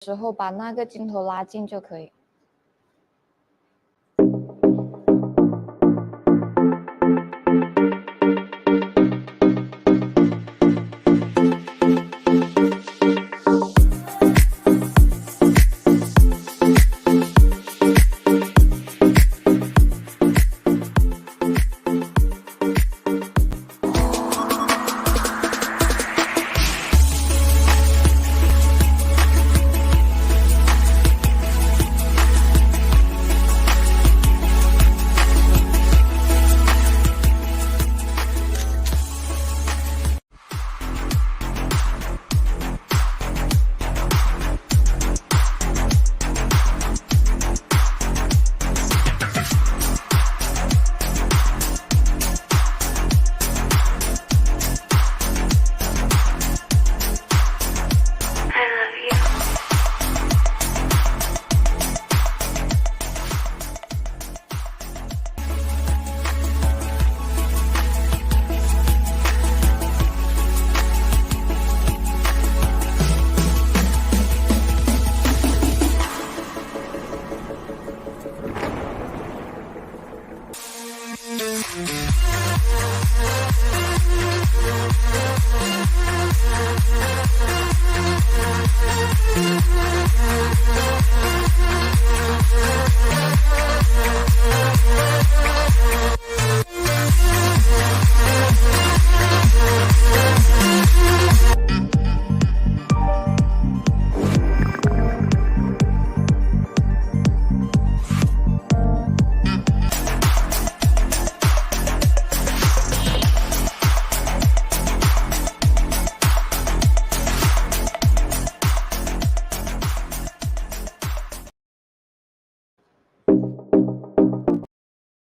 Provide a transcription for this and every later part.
时候把那个镜头拉近就可以。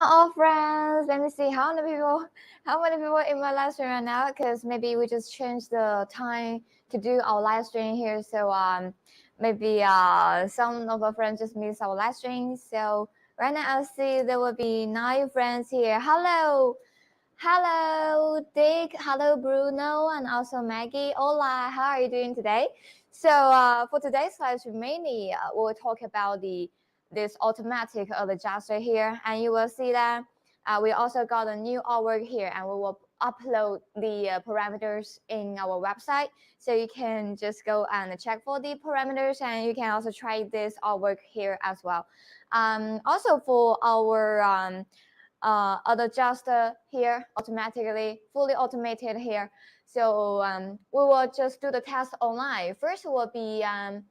All friends, let me see how many people in my live stream right now, because maybe we just changed the time to do our live stream here, so maybe some of our friends just missed our live stream. So right now I see there will be 9 friends here. Hello Dick, hello Bruno, and also Maggie. Hola, how are you doing today? So for today's live stream, mainly we'll talk about this automatic adjuster here, and you will see that we also got a new artwork here, and we will upload the parameters in our website, so you can just go and check for the parameters, and you can also try this artwork here as well. Also for our adjuster here, fully automated here. So we will just do the test online. First will be how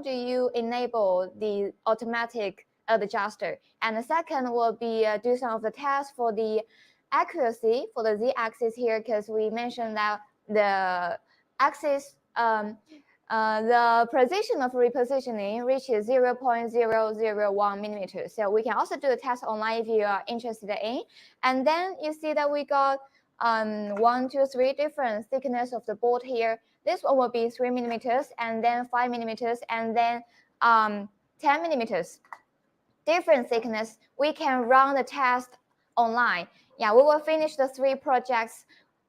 do you enable the automatic adjuster, and the second will be do some of the tests for the accuracy for the z-axis here, because we mentioned that the axis the precision of repositioning reaches 0.001 millimeters. So we can also do a test online if you are interested in. And then you see that we got 1, 2, 3 different thickness of the board here. This one will be 3 millimeters, and then 5 millimeters, and then 10 millimeters. Different thickness. We can run the test online. Yeah, we will finish the 3 projects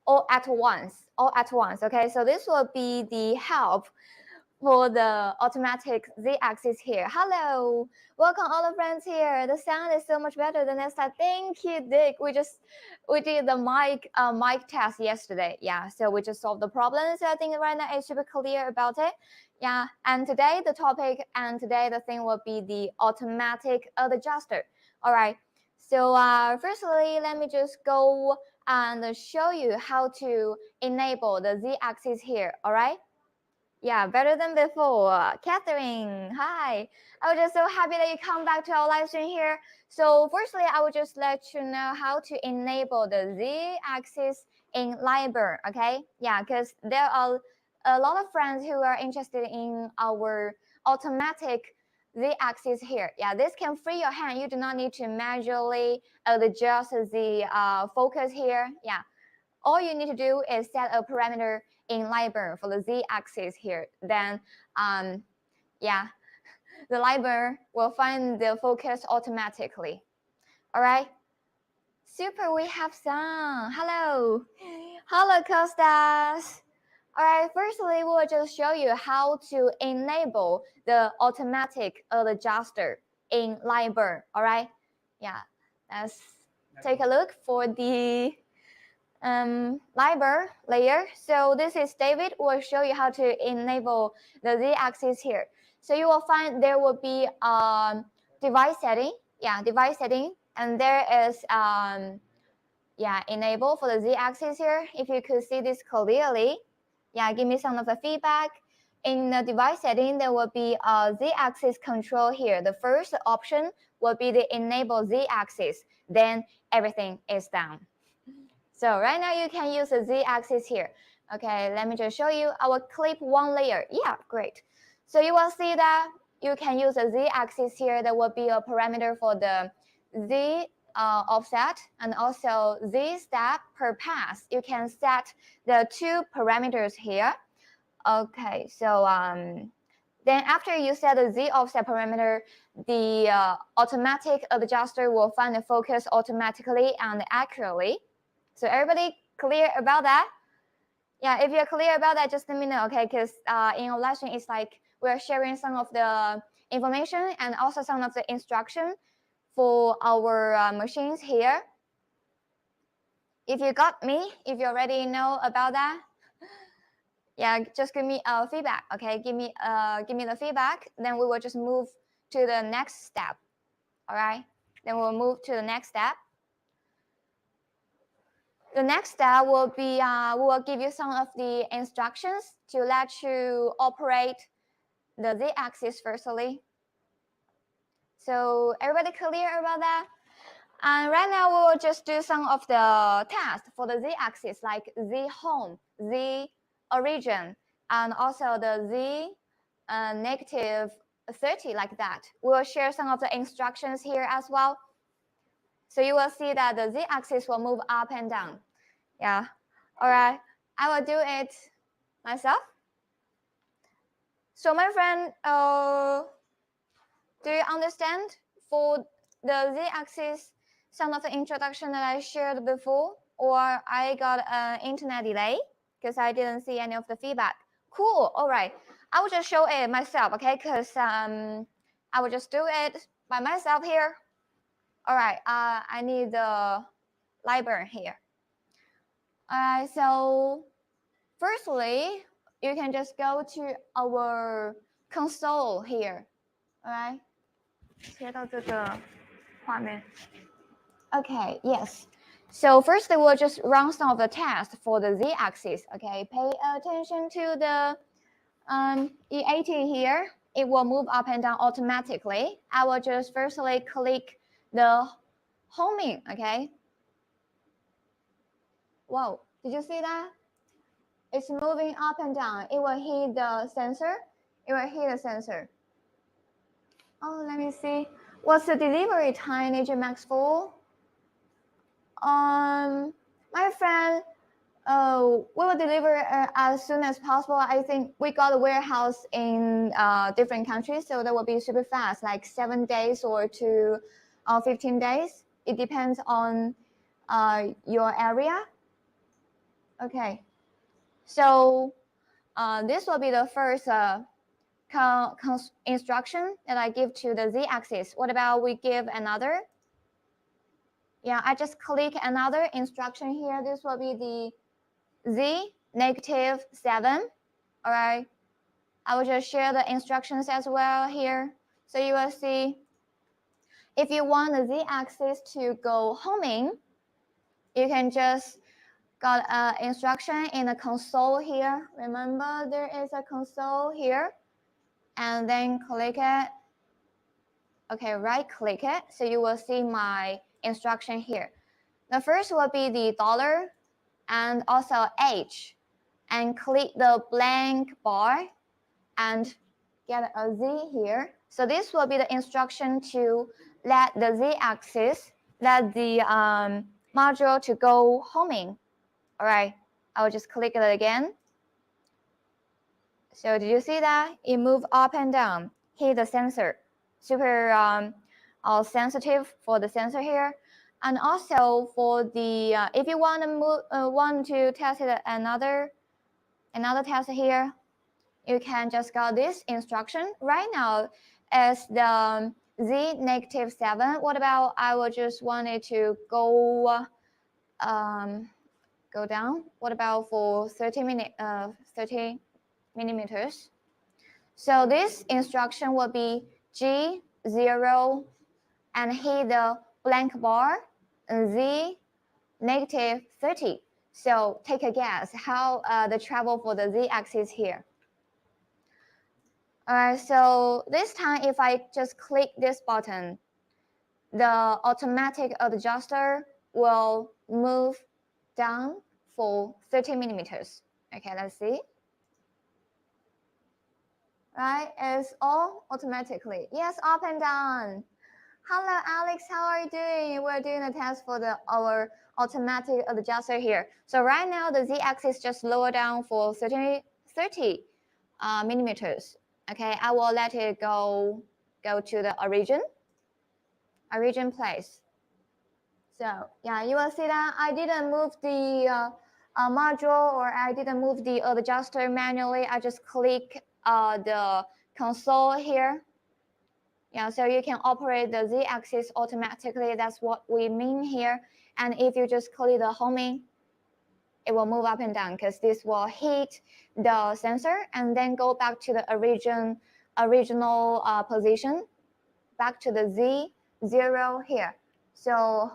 all at once. Okay, so this will be the help for the automatic z-axis here. Hello, welcome all the friends here. The sound is so much better than last time. Thank you, Dick. We did the mic test yesterday. Yeah, so we just solved the problem. So I think right now it should be clear about it. Yeah, and today the topic and today the thing will be the automatic adjuster. All right. So firstly, let me just go and show you how to enable the z-axis here. All right. Yeah, better than before. Catherine, hi. I was just so happy that you come back to our live stream here. So firstly, I will just let you know how to enable the z-axis in Lightburn, okay? Yeah, because there are a lot of friends who are interested in our automatic z-axis here. Yeah, this can free your hand. You do not need to manually adjust the focus here. Yeah, all you need to do is set a parameter in Lightburn for the z-axis here. Then, yeah, the Lightburn will find the focus automatically. All right. Super, we have some. Hello, Costas. All right, firstly, we'll just show you how to enable the automatic adjuster in Lightburn. All right, yeah, let's take a look for the Lightburn layer. So this is David. Will show you how to enable the Z-axis here. So you will find there will be device setting, device setting, and there is enable for the Z-axis here. If you could see this clearly, give me some of the feedback. In the device setting, there will be a Z-axis control here. The first option will be the enable Z-axis. Then everything is done. So right now you can use the Z-axis here. Okay, let me just show you. I will clip one layer. Yeah, great. So you will see that you can use the Z-axis here. There will be a parameter for the Z offset and also Z step per pass. You can set the two parameters here. Okay, so then after you set the Z offset parameter, the automatic adjuster will find the focus automatically and accurately. So everybody clear about that? Yeah, if you're clear about that, just let me know, okay? Because in our lesson, it's like we're sharing some of the information and also some of the instruction for our machines here. If you got me, if you already know about that, yeah, just give me a feedback, okay? Give me the feedback. Then we will just move to the next step. All right. Then we'll move to the next step. The next step will be we will give you some of the instructions to let you operate the Z-axis firstly. So everybody clear about that? And right now we will just do some of the tasks for the Z-axis, like Z home, Z origin, and also the Z negative 30, like that. We will share some of the instructions here as well. So you will see that the Z-axis will move up and down. Yeah. All right. I will do it myself. So my friend, do you understand for the Z-axis some of the introduction that I shared before, or I got an internet delay because I didn't see any of the feedback? Cool. All right. I will just show it myself, okay? Because I will just do it by myself here. All right. I need the Lightburn here. All right. So firstly, you can just go to our console here. All right. 切到这个画面. Okay, yes. So first we'll just run some of the tests for the Z-axis. Okay, pay attention to the E80 here. It will move up and down automatically. I will just firstly click the homing, okay? Whoa, did you see that? It's moving up and down. It will hit the sensor. It will hit the sensor. Oh, let me see. What's the delivery time, NEJE Max for? My friend, we will deliver as soon as possible. I think we got a warehouse in different countries, so that will be super fast, like 7 days or 15 days. It depends on your area. Okay, so this will be the first instruction that I give to the Z-axis. What about we give another? Yeah, I just click another instruction here. This will be the Z negative 7. All right. I will just share the instructions as well here. So you will see if you want the Z-axis to go homing, you can just got an instruction in the console here. Remember, there is a console here. And then click it. Okay, right click it. So you will see my instruction here. The first will be the dollar and also H, and click the blank bar and get a Z here. So this will be the instruction to let the Z-axis, let the module to go homing. All right, I will just click it again. So did you see that? It moved up and down, hit the sensor. Super sensitive for the sensor here. And also for the, if you want to test it another another test here. You can just got this instruction. Right now is the Z negative 7. What about I will just want it to go go down? What about for 30 millimeters? So this instruction will be G0 and hit the blank bar and Z negative 30. So take a guess how the travel for the Z-axis here. All right, so this time if I just click this button, the automatic adjuster will move down for 30 millimeters. Okay, let's see. Right, it's all automatically. Yes, up and down. Hello, Alex, how are you doing? We're doing a test for our automatic adjuster here. So right now the Z-axis just lower down for 30 millimeters. Okay, I will let it go to the origin place. So yeah, you will see that I didn't move the module, or I didn't move the adjuster manually. I just click the console here. Yeah, so you can operate the Z-axis automatically. That's what we mean here. And if you just click the homing, it will move up and down because this will hit the sensor and then go back to the original position, back to the Z0 here. So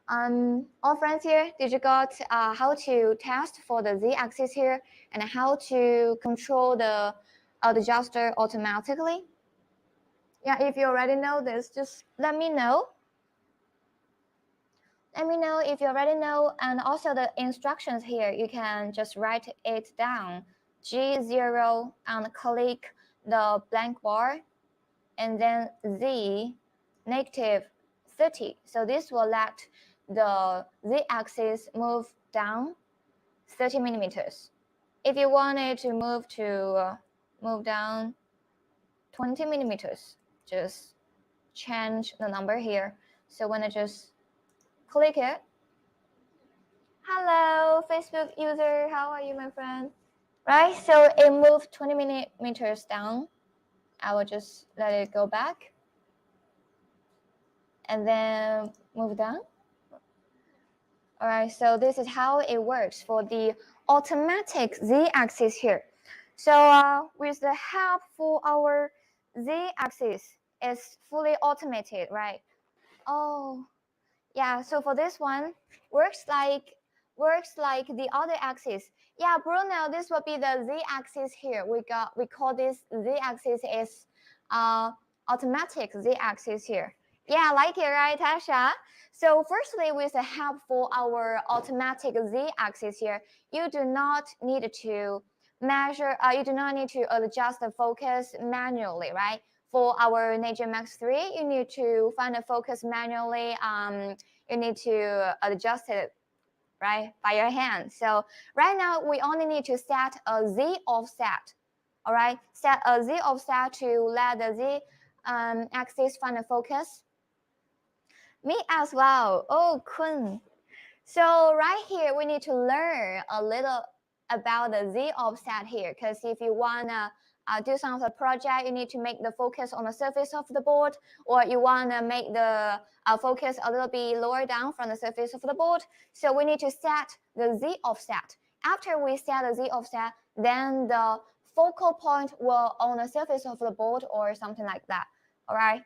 all friends here, did you got how to test for the Z-axis here and how to control the adjuster automatically? Yeah, if you already know this, just let me know. Let me know if you already know. And also the instructions here, you can just write it down. G0 and click the blank bar and then Z negative 30. So this will let the Z-axis move down 30 millimeters. If you wanted to move down 20 millimeters, just change the number here. So when I just click it, hello Facebook user, how are you, my friend? Right, so it moved 20 millimeters down. I will just let it go back and then move down. All right, so this is how it works for the automatic Z-axis here. So with the help for our Z-axis, it's fully automated, right? Oh, yeah, so for this one, works like the other axis. Yeah, Bruno, this will be the Z-axis here. We call this Z-axis is automatic Z-axis here. Yeah, like it, right, Tasha? So firstly, with the help for our automatic Z-axis here, you do not need to measure, you do not need to adjust the focus manually, right? For our NEJE Max 3, you need to find the focus manually. You need to adjust it, right, by your hand. So right now, we only need to set a Z offset. All right, set a Z offset to let the Z axis find the focus. Me as well. Oh, Kun. So right here, we need to learn a little about the Z offset here, because if you wanna do some of the project, you need to make the focus on the surface of the board, or you wanna make the focus a little bit lower down from the surface of the board. So we need to set the Z offset. After we set the Z offset, then the focal point will on the surface of the board or something like that. All right.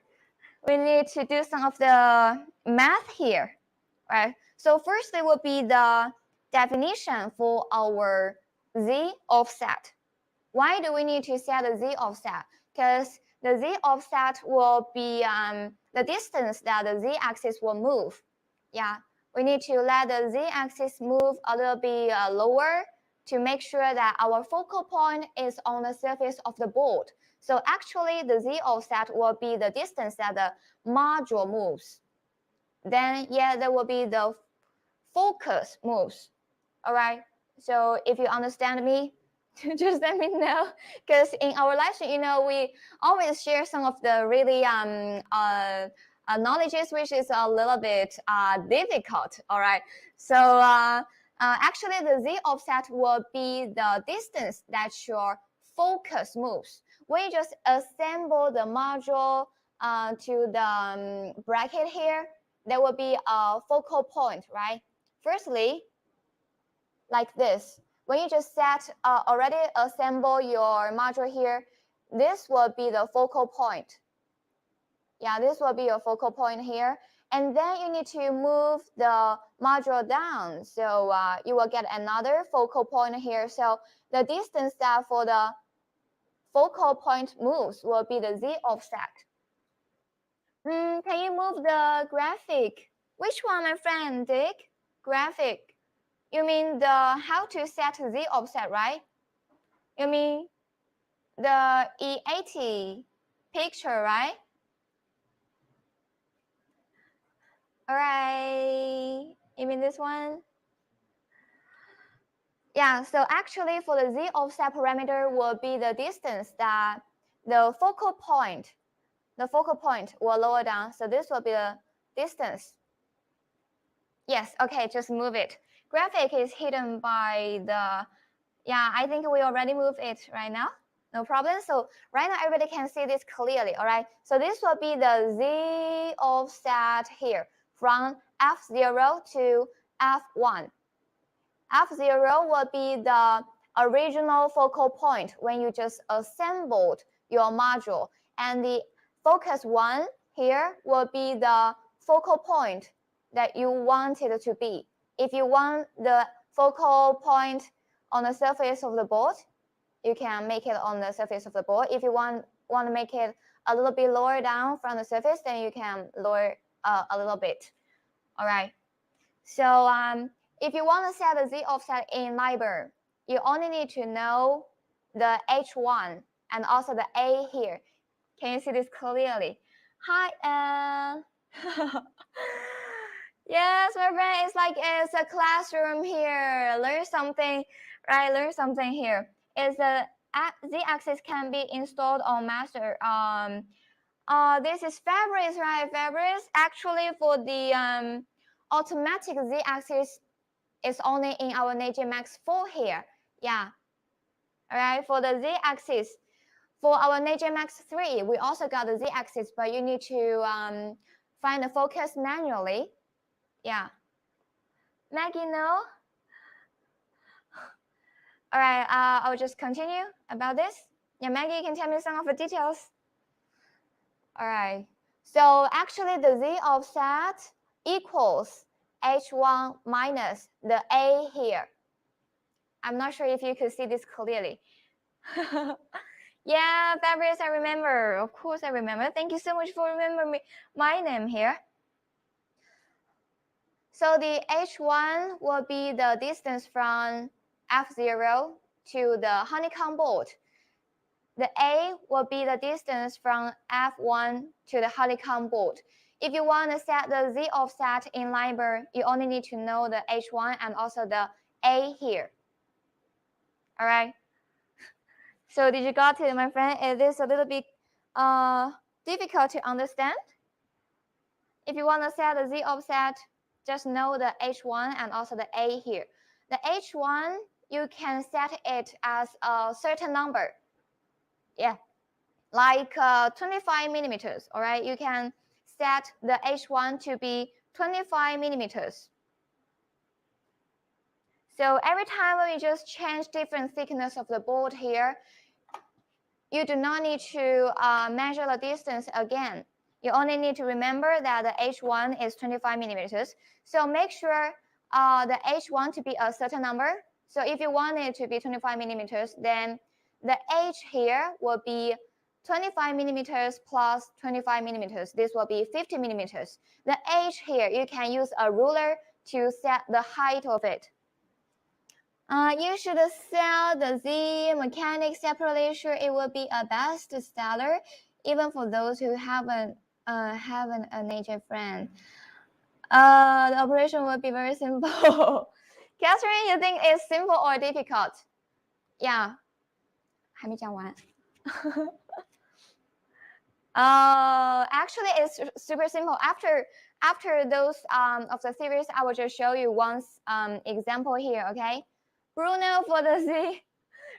We need to do some of the math here, right? So first, there will be the definition for our Z offset. Why do we need to set the Z offset? Because the Z offset will be the distance that the Z axis will move. Yeah, we need to let the Z axis move a little bit lower to make sure that our focal point is on the surface of the board. So actually, the Z offset will be the distance that the module moves. Then, yeah, there will be the focus moves. All right. So if you understand me, just let me know. Because in our lesson, we always share some of the really knowledges, which is a little bit difficult. All right. So actually the Z offset will be the distance that your focus moves. When you just assemble the module to the bracket here, there will be a focal point, right? Firstly, like this. When you just already assemble your module here, this will be the focal point. Yeah, this will be your focal point here. And then you need to move the module down. So you will get another focal point here. So the distance that for the focal point moves will be the Z offset. Can you move the graphic? Which one, my friend, Dick? Graphic. You mean the how to set Z offset, right? You mean the E80 picture, right? All right. You mean this one? Yeah, so actually for the Z offset parameter will be the distance that the focal point will lower down. So this will be the distance. Yes, okay, just move it. Graphic is hidden by the, yeah, I think we already moved it right now. No problem. So right now everybody can see this clearly, all right? So this will be the Z offset here from F0 to F1. F0 will be the original focal point when you just assembled your module. And the focus 1 here will be the focal point that you want it to be. If you want the focal point on the surface of the board, you can make it on the surface of the board. If you want to make it a little bit lower down from the surface, then you can lower a little bit. All right. So if you want to set the Z offset in Lightburn, you only need to know the H1 and also the A here. Can you see this clearly? Hi, yes, my friend, it's like it's a classroom here. Learn something, right? Learn something here. Is the Z-axis can be installed on master. This is Fabrice, right? Fabrice. Actually, for the automatic Z-axis is only in our NEJE Max 4 here. Yeah. All right. For the Z-axis, for our NEJE Max 3, we also got the Z-axis, but you need to find the focus manually. Yeah. Maggie, no? All right. I'll just continue about this. Yeah, Maggie, you can tell me some of the details. All right. So actually, the Z offset equals H1 minus the A here. I'm not sure if you could see this clearly. Yeah, Fabrice, I remember. Of course, I remember. Thank you so much for remembering my name here. So the H1 will be the distance from F0 to the honeycomb bolt. The A will be the distance from F1 to the honeycomb bolt. If you want to set the Z offset in Lightburn, you only need to know the H1 and also the A here. All right. So did you got it, my friend? Is this a little bit difficult to understand? If you want to set the Z offset, just know the H1 and also the A here. The H1, you can set it as a certain number. Yeah, like 25 millimeters, all right? You can set the H1 to be 25 millimeters. So every time when we just change different thickness of the board here, you do not need to measure the distance again. You only need to remember that the H1 is 25 millimeters. So make sure the H1 to be a certain number. So if you want it to be 25 millimeters, then the H here will be 25 millimeters plus 25 millimeters. This will be 50 millimeters. The H here, you can use a ruler to set the height of it. You should sell the Z mechanics separately. Sure, it will be a best seller, even for those who haven't a NEJE friend. The operation will be very simple. Catherine, you think it's simple or difficult? Yeah. 还没讲完。Actually, it's super simple. After those of the series, I will just show you one example here. Okay, Bruno for the Z.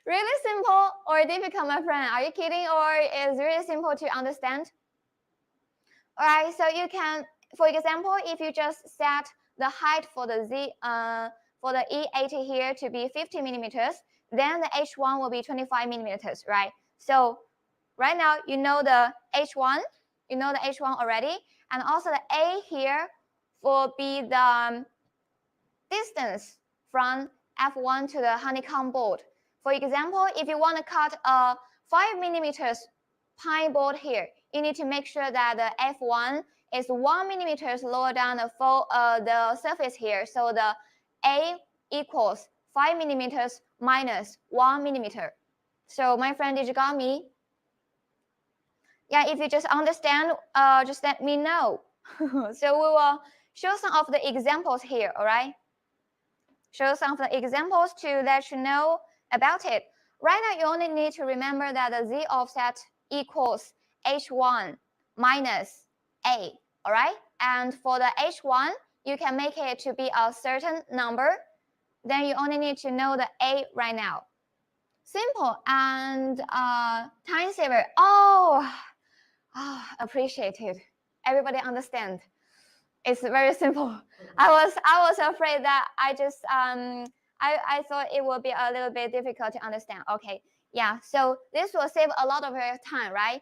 Really simple or difficult, my friend? Are you kidding? Or is really simple to understand? All right, so you can, for example, if you just set the height for the Z, for the E80 here to be 50 millimeters, then the H1 will be 25 millimeters, right? So right now you know the H1, already, and also the A here will be the distance from F1 to the honeycomb board. For example, if you want to cut a 5 millimeters pine board here, you need to make sure that the F1 is 1 millimeters lower than the surface here. So the A equals 5 millimeters minus 1 millimeter. So my friend, did you got me? Yeah, if you just understand, just let me know. So we will show some of the examples here, all right? Show some of the examples to let you know about it. Right now, you only need to remember that the Z offset equals H1 minus A, all right? And for the H1, you can make it to be a certain number. Then you only need to know the A right now. Simple and time saver. Oh, appreciate it. Everybody understand. It's very simple. I was afraid that I thought it would be a little bit difficult to understand. Okay, yeah. So this will save a lot of your time, right?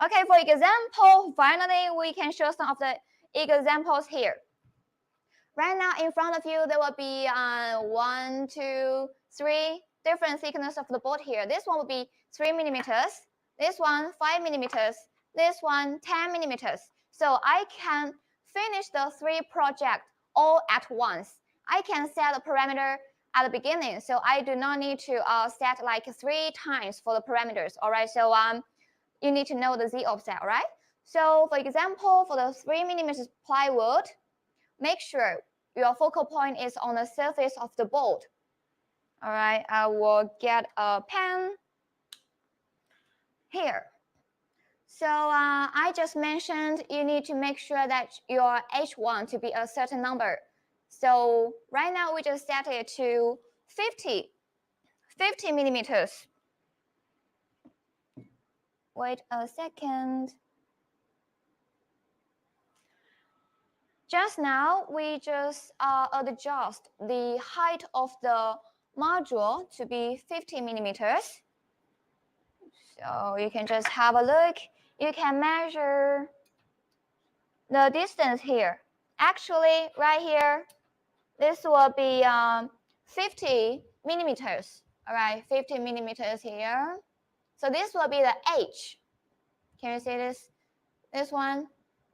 Okay. For example, finally we can show some of the examples here. Right now in front of you there will be 1, 2, 3 different thickness of the board here. This one will be 3 millimeters. This one 5 millimeters. This one 10 millimeters. So I can finish the 3 projects all at once. I can set a parameter at the beginning, so I do not need to set like 3 times for the parameters. All right, so you need to know the Z offset, all right? So for example, for the 3 millimeters plywood, make sure your focal point is on the surface of the board. All right, I will get a pen here. So I just mentioned you need to make sure that your H1 to be a certain number. So right now we just set it to 50 millimeters. Wait a second. Just now we just adjust the height of the module to be 50 millimeters. So you can just have a look. You can measure the distance here. Actually, right here, this will be 50 millimeters. All right, 50 millimeters here. So this will be the H. Can you see this? This one,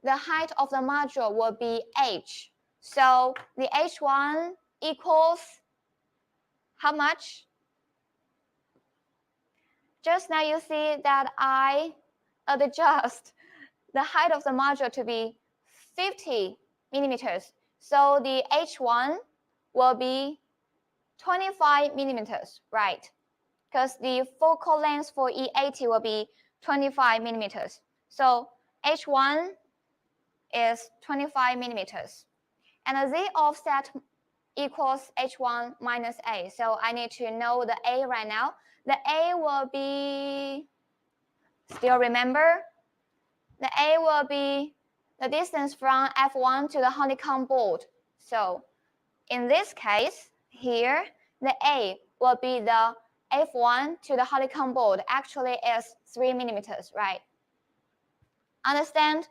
the height of the module will be H. So the H1 equals how much? Just now you see that I adjust the height of the module to be 50 millimeters. So the H1 will be 25 millimeters, right? Because the focal length for E80 will be 25 millimeters. So H1 is 25 millimeters. And the Z offset equals H1 minus A. So I need to know the A right now. The A will be, still remember? The A will be the distance from F1 to the honeycomb board. So in this case, here, the A will be the F1 to the honeycomb board. Actually, is 3 millimeters, right? Understand?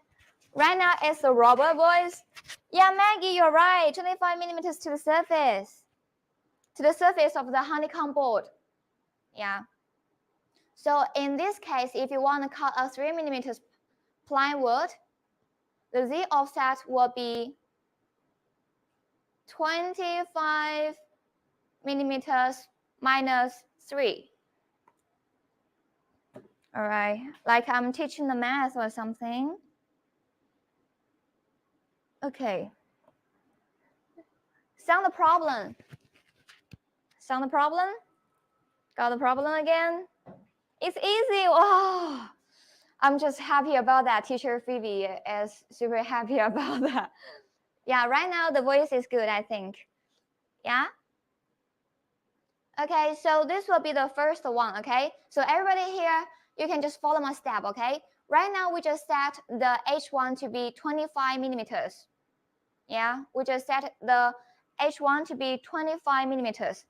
Right now, it's the rubber, boys. Yeah, Maggie, you're right. 25 millimeters to the surface. To the surface of the honeycomb board. Yeah. So in this case, if you want to cut a 3 millimeters plywood, the Z offset will be 25 millimeters minus 3. All right, like I'm teaching the math or something. Okay. Sound the problem? Sound the problem? Got the problem again? It's easy. Oh, I'm just happy about that. Teacher Phoebe is super happy about that. Yeah, right now the voice is good, I think. Yeah. Okay, so this will be the first one, okay? So everybody here, you can just follow my step, okay? Right now, we just set the H1 to be 25 millimeters. Yeah, we just set the H1 to be 25 millimeters.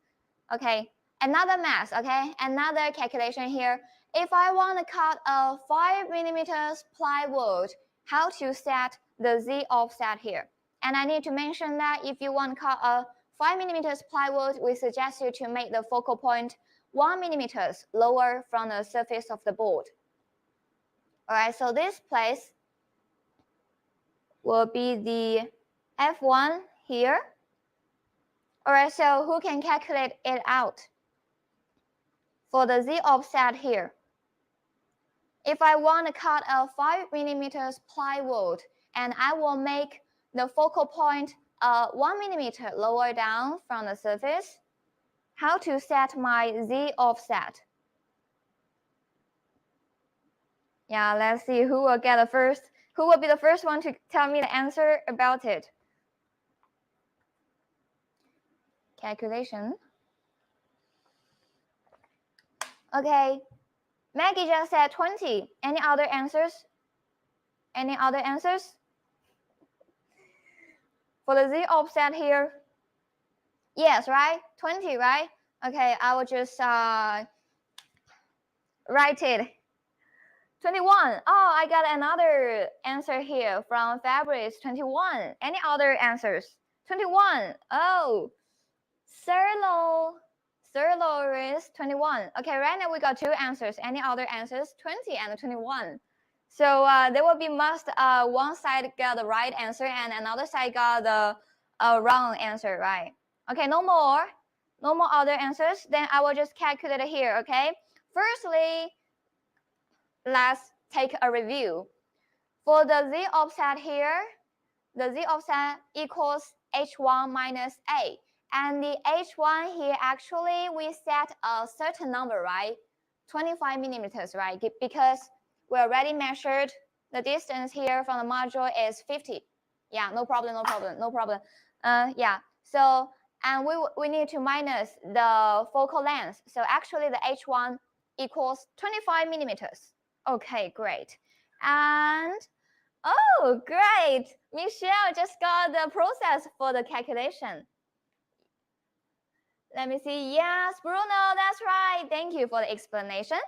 Okay, another math, okay? Another calculation here. If I want to cut a 5 millimeters plywood, how to set the Z offset here? And I need to mention that if you want to cut a 5 millimeters plywood, we suggest you to make the focal point 1 millimeters lower from the surface of the board. All right, so this place will be the F1 here. All right, so who can calculate it out? For the Z offset here, if I want to cut a 5 millimeters plywood and I will make the focal point 1 millimeter lower down from the surface, how to set my Z offset? Yeah, let's see who will get the first. Who will be the first one to tell me the answer about it? Calculation. Okay, Maggie just said 20. Any other answers? Any other answers? For the Z offset here? Yes, right? 20, right? Okay, I will just write it. 21. Oh, I got another answer here from Fabrice. 21. Any other answers? 21. Oh, Serlo is 21. Okay, right now we got two answers. Any other answers? 20 and 21. So there will be must one side got the right answer and another side got the wrong answer, right? Okay, no more other answers. Then I will just calculate it here, okay? Firstly, let's take a review. For the Z offset here, the Z offset equals H1 minus A. And the H1 here, actually, we set a certain number, right? 25 millimeters, right? Because we already measured the distance here from the module is 50. Yeah, no problem. Yeah, so, and we need to minus the focal length. So actually the H1 equals 25 millimeters. Okay, great. And oh, great. Michelle just got the process for the calculation. Let me see. Yes, Bruno, that's right. Thank you for the explanation.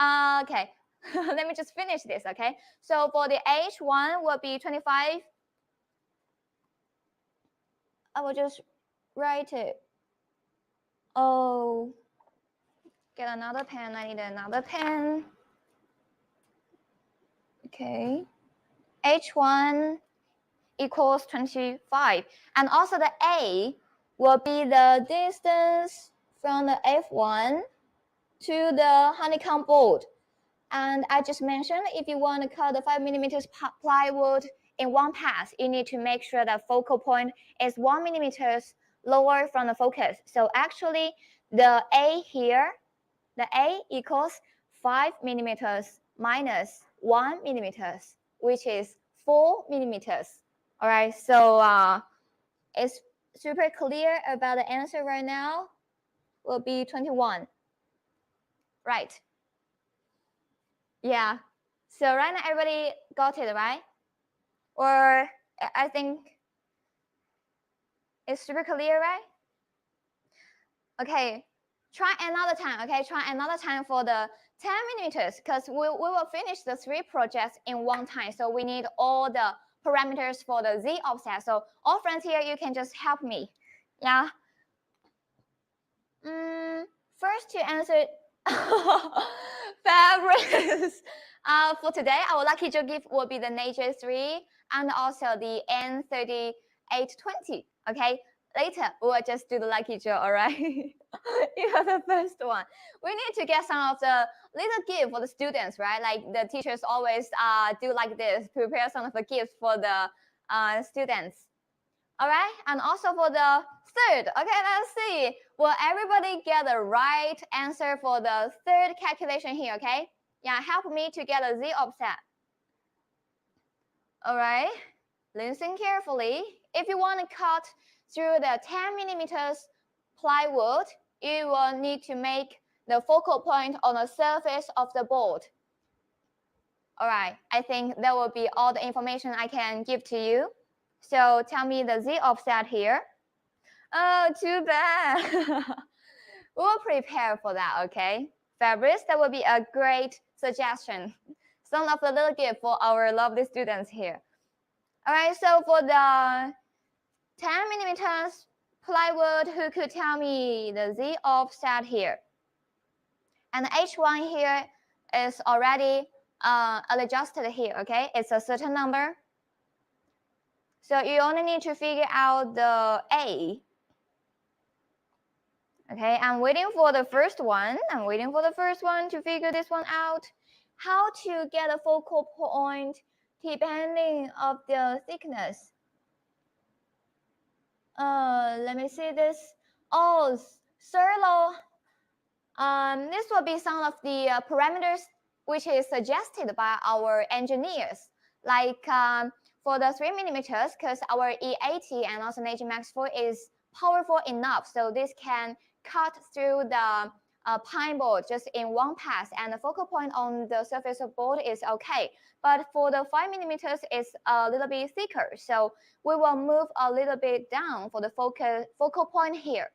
Okay, let me just finish this, okay? So for the H1 will be 25. I will just write it. Oh, get another pen. I need another pen. Okay. H1 equals 25. And also the A will be the distance from the F1 to the honeycomb board. And I just mentioned if you want to cut the 5 millimeters plywood in one pass, you need to make sure that focal point is 1 millimeters lower from the focus. So actually the A here, the A equals 5 millimeters minus 1 millimeters, which is 4 millimeters. All right, so it's super clear about the answer right now. Will be 21. Right. Yeah. So right now everybody got it, right? Or I think it's super clear, right? Okay. Try another time, okay? Try another time for the 10 millimeters because we will finish the 3 projects in one time. So we need all the parameters for the Z offset. So all friends here, you can just help me. Yeah. First to answer Fabrics. For today, our lucky draw gift will be the NEJE 3 and also the N3820. Okay, later we'll just do the lucky draw. All right, you are the first one. We need to get some of the little gift for the students, right? Like the teachers always do like this, prepare some of the gifts for the students. All right, and also for the third, okay, let's see. Will everybody get the right answer for the third calculation here, okay? Yeah, help me to get a Z offset. All right, listen carefully. If you want to cut through the 10 millimeters plywood, you will need to make the focal point on the surface of the board. All right, I think that will be all the information I can give to you. So tell me the Z offset here. Oh, too bad. We'll prepare for that, okay? Fabrice, that would be a great suggestion. Some of the little gift for our lovely students here. All right, so for the 10 millimeters plywood, who could tell me the Z offset here? And H1 here is already adjusted here, okay? It's a certain number. So you only need to figure out the A. Okay, I'm waiting for the first one. I'm waiting for the first one to figure this one out. How to get a focal point depending of the thickness. Let me see this. Oh, Serlo. This will be some of the parameters which is suggested by our engineers. Like for the 3 millimeters, because our E80 and also NEJE Max 4 is powerful enough, so this can cut through the pine board just in one pass, and the focal point on the surface of board is okay. But for the 5 millimeters, it's a little bit thicker, so we will move a little bit down for the focal point here.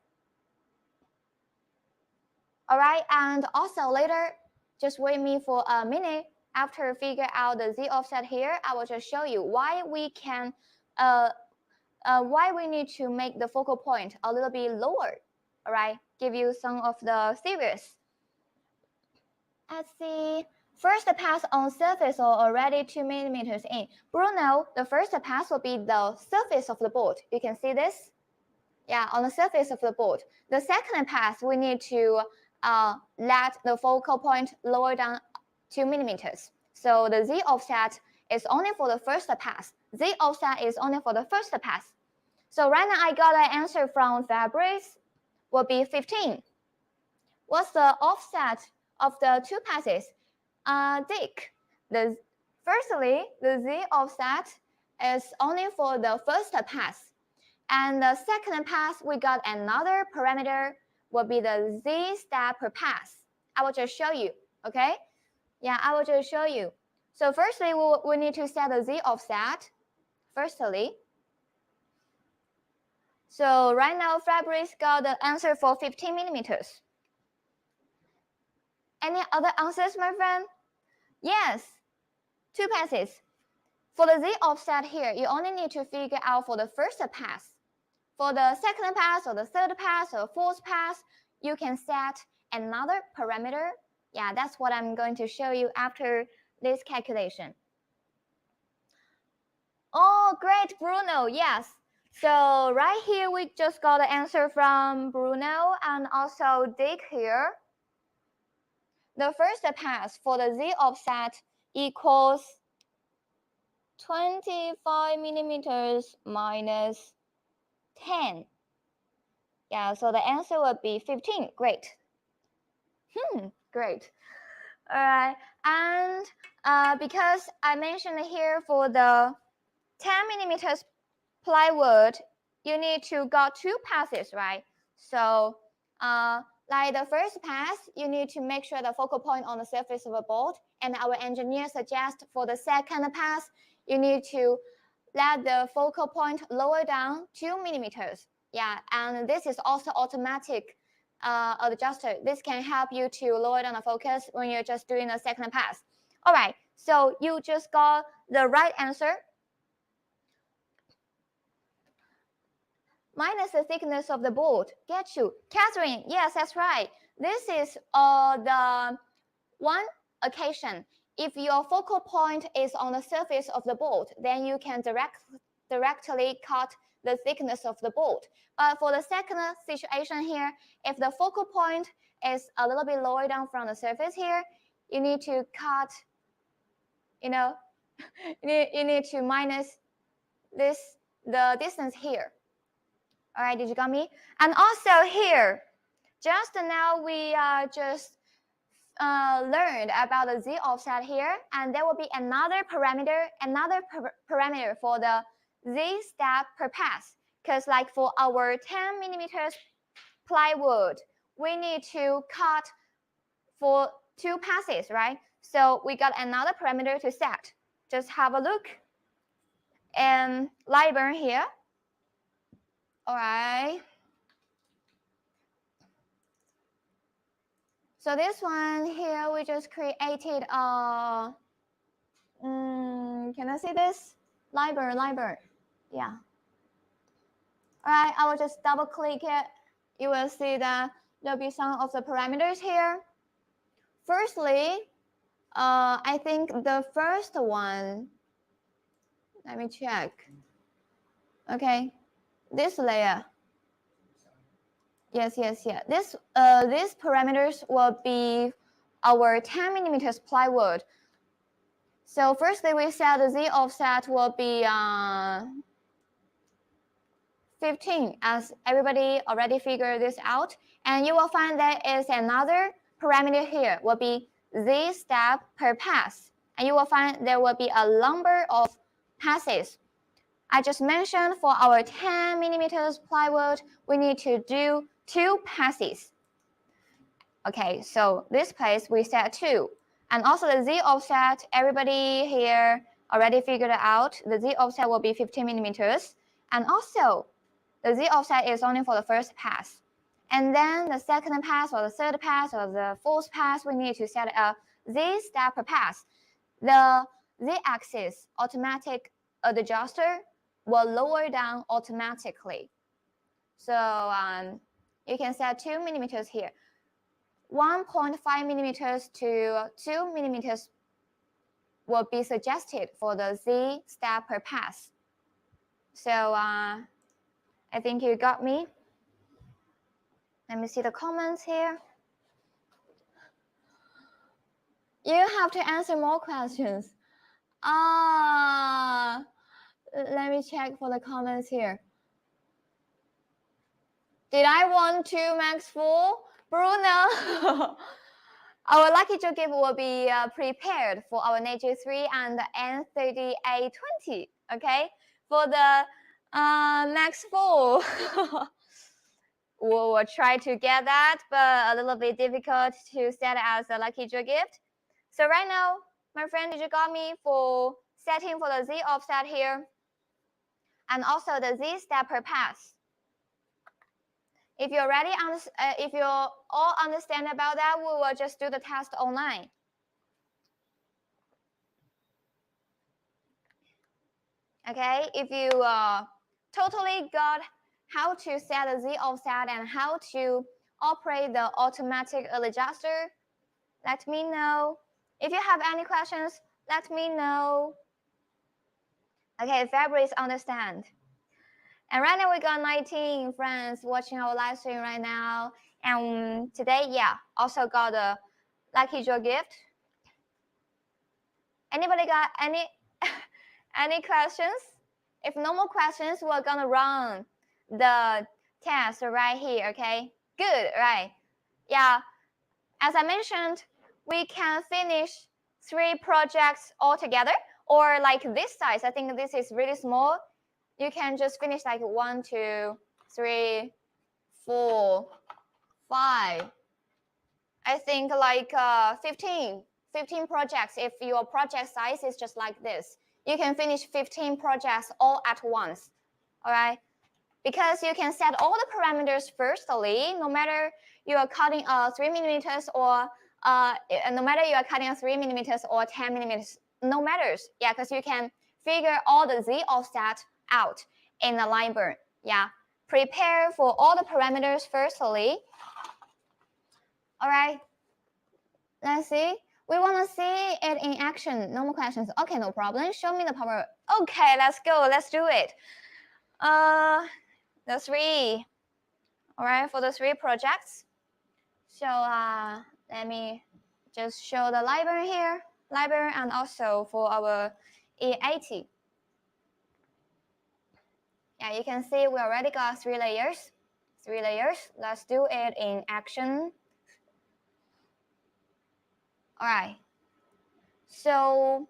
All right, and also later, just wait me for a minute. After figure out the Z offset here, I will just show you why we can, why we need to make the focal point a little bit lower. All right, give you some of the theories. Let's see. First pass on surface or already 2 millimeters in. Bruno, the first pass will be the surface of the board. You can see this. Yeah, on the surface of the board. The second pass, we need to let the focal point lower down 2 millimeters. So the Z offset is only for the first pass. Z offset is only for the first pass. So right now I got an answer from Fabrice will be 15. What's the offset of the two passes? Dick, firstly, the Z offset is only for the first pass. And the second pass, we got another parameter will be the Z step per pass. I will just show you, okay? Yeah, I will just show you. So firstly, we need to set the Z offset, firstly. So right now, Fabrice got the answer for 15 millimeters. Any other answers, my friend? Yes, two passes. For the Z offset here, you only need to figure out for the first pass. For the second pass or the third pass or fourth pass, you can set another parameter. Yeah, that's what I'm going to show you after this calculation. Oh, great, Bruno. Yes. So right here, we just got the answer from Bruno and also Dick here. The first pass for the Z offset equals 25 millimeters minus 10. Yeah, so the answer would be 15. Great. Great. All right. And because I mentioned here for the 10 millimeters plywood, you need to got two passes, right? So like the first pass, you need to make sure the focal point on the surface of a board. And our engineer suggests for the second pass, you need to let the focal point lower down 2 millimeters. Yeah, and this is also automatic adjuster. This can help you to lower down the focus when you're just doing a second pass. All right, so you just got the right answer. Minus the thickness of the board. Get you. Catherine, yes, that's right. This is the one occasion. If your focal point is on the surface of the board, then you can directly cut the thickness of the board. But for the second situation here, if the focal point is a little bit lower down from the surface here, you need to cut, you need to minus the distance here. All right, did you got me? And also here, just now we just learned about the Z offset here, and there will be another parameter for the Z step per pass. Because like for our 10 millimeters plywood, we need to cut for 2 passes, right? So we got another parameter to set. Just have a look. And Lightburn here. All right. So this one here, we just created a, can I see this? Lightburn, yeah. All right, I will just double click it. You will see that there'll be some of the parameters here. Firstly, I think the first one, let me check. Okay, this layer. Yes. These parameters will be our 10 millimeters plywood. So firstly, we said the Z offset will be 15, as everybody already figured this out. And you will find there is another parameter here, will be Z step per pass. And you will find there will be a number of passes. I just mentioned for our 10 millimeters plywood, we need to do 2 passes. Okay, so this place we set 2. And also the Z offset, everybody here already figured it out. The Z offset will be 15 millimeters. And also, the Z offset is only for the first pass. And then the second pass or the third pass or the fourth pass, we need to set a Z step per pass. The Z-axis automatic adjuster will lower down automatically. So you can set 2 millimeters here. 1.5 millimeters to 2 millimeters will be suggested for the Z step per pass. So I think you got me. Let me see the comments here. You have to answer more questions. Let me check for the comments here. Did I want 2 Max full? Bruno. Our lucky draw gift will be prepared for our NEJE 3 and the N30 A20. Okay, for the Max full. We'll try to get that, but a little bit difficult to set as a lucky draw gift. So right now, my friend, did you got me for setting for the Z offset here? And also the Z step per pass. If you're ready, if you all understand about that, we will just do the test online. Okay, if you totally got how to set a Z offset and how to operate the automatic adjuster, let me know. If you have any questions, let me know. Okay, Fabrice understand. And right now we got 19 friends watching our live stream right now. And today, yeah, also got a lucky draw gift. Anybody got any questions? If no more questions, we're gonna run the test right here, okay? Good, right? Yeah, as I mentioned, we can finish 3 projects all together, or like this size. I think this is really small. You can just finish like 1, 2, 3, 4, 5. I think like 15 projects. If your project size is just like this, you can finish 15 projects all at once. All right, because you can set all the parameters firstly, no matter you are cutting 3 millimeters or no matter you are cutting 3 millimeters or 10 millimeters, no matters. Yeah, because you can figure all the Z offset out in the Lightburn. Yeah, prepare for all the parameters firstly. All right, let's see. We want to see it in action. No more questions. Okay, no problem. Show me the power. Okay, let's go. Let's do it. The 3. All right, for the 3 projects. So let me just show the Lightburn here. Lightburn, and also for our E80. Yeah, you can see we already got 3 layers. 3 layers. Let's do it in action. All right. So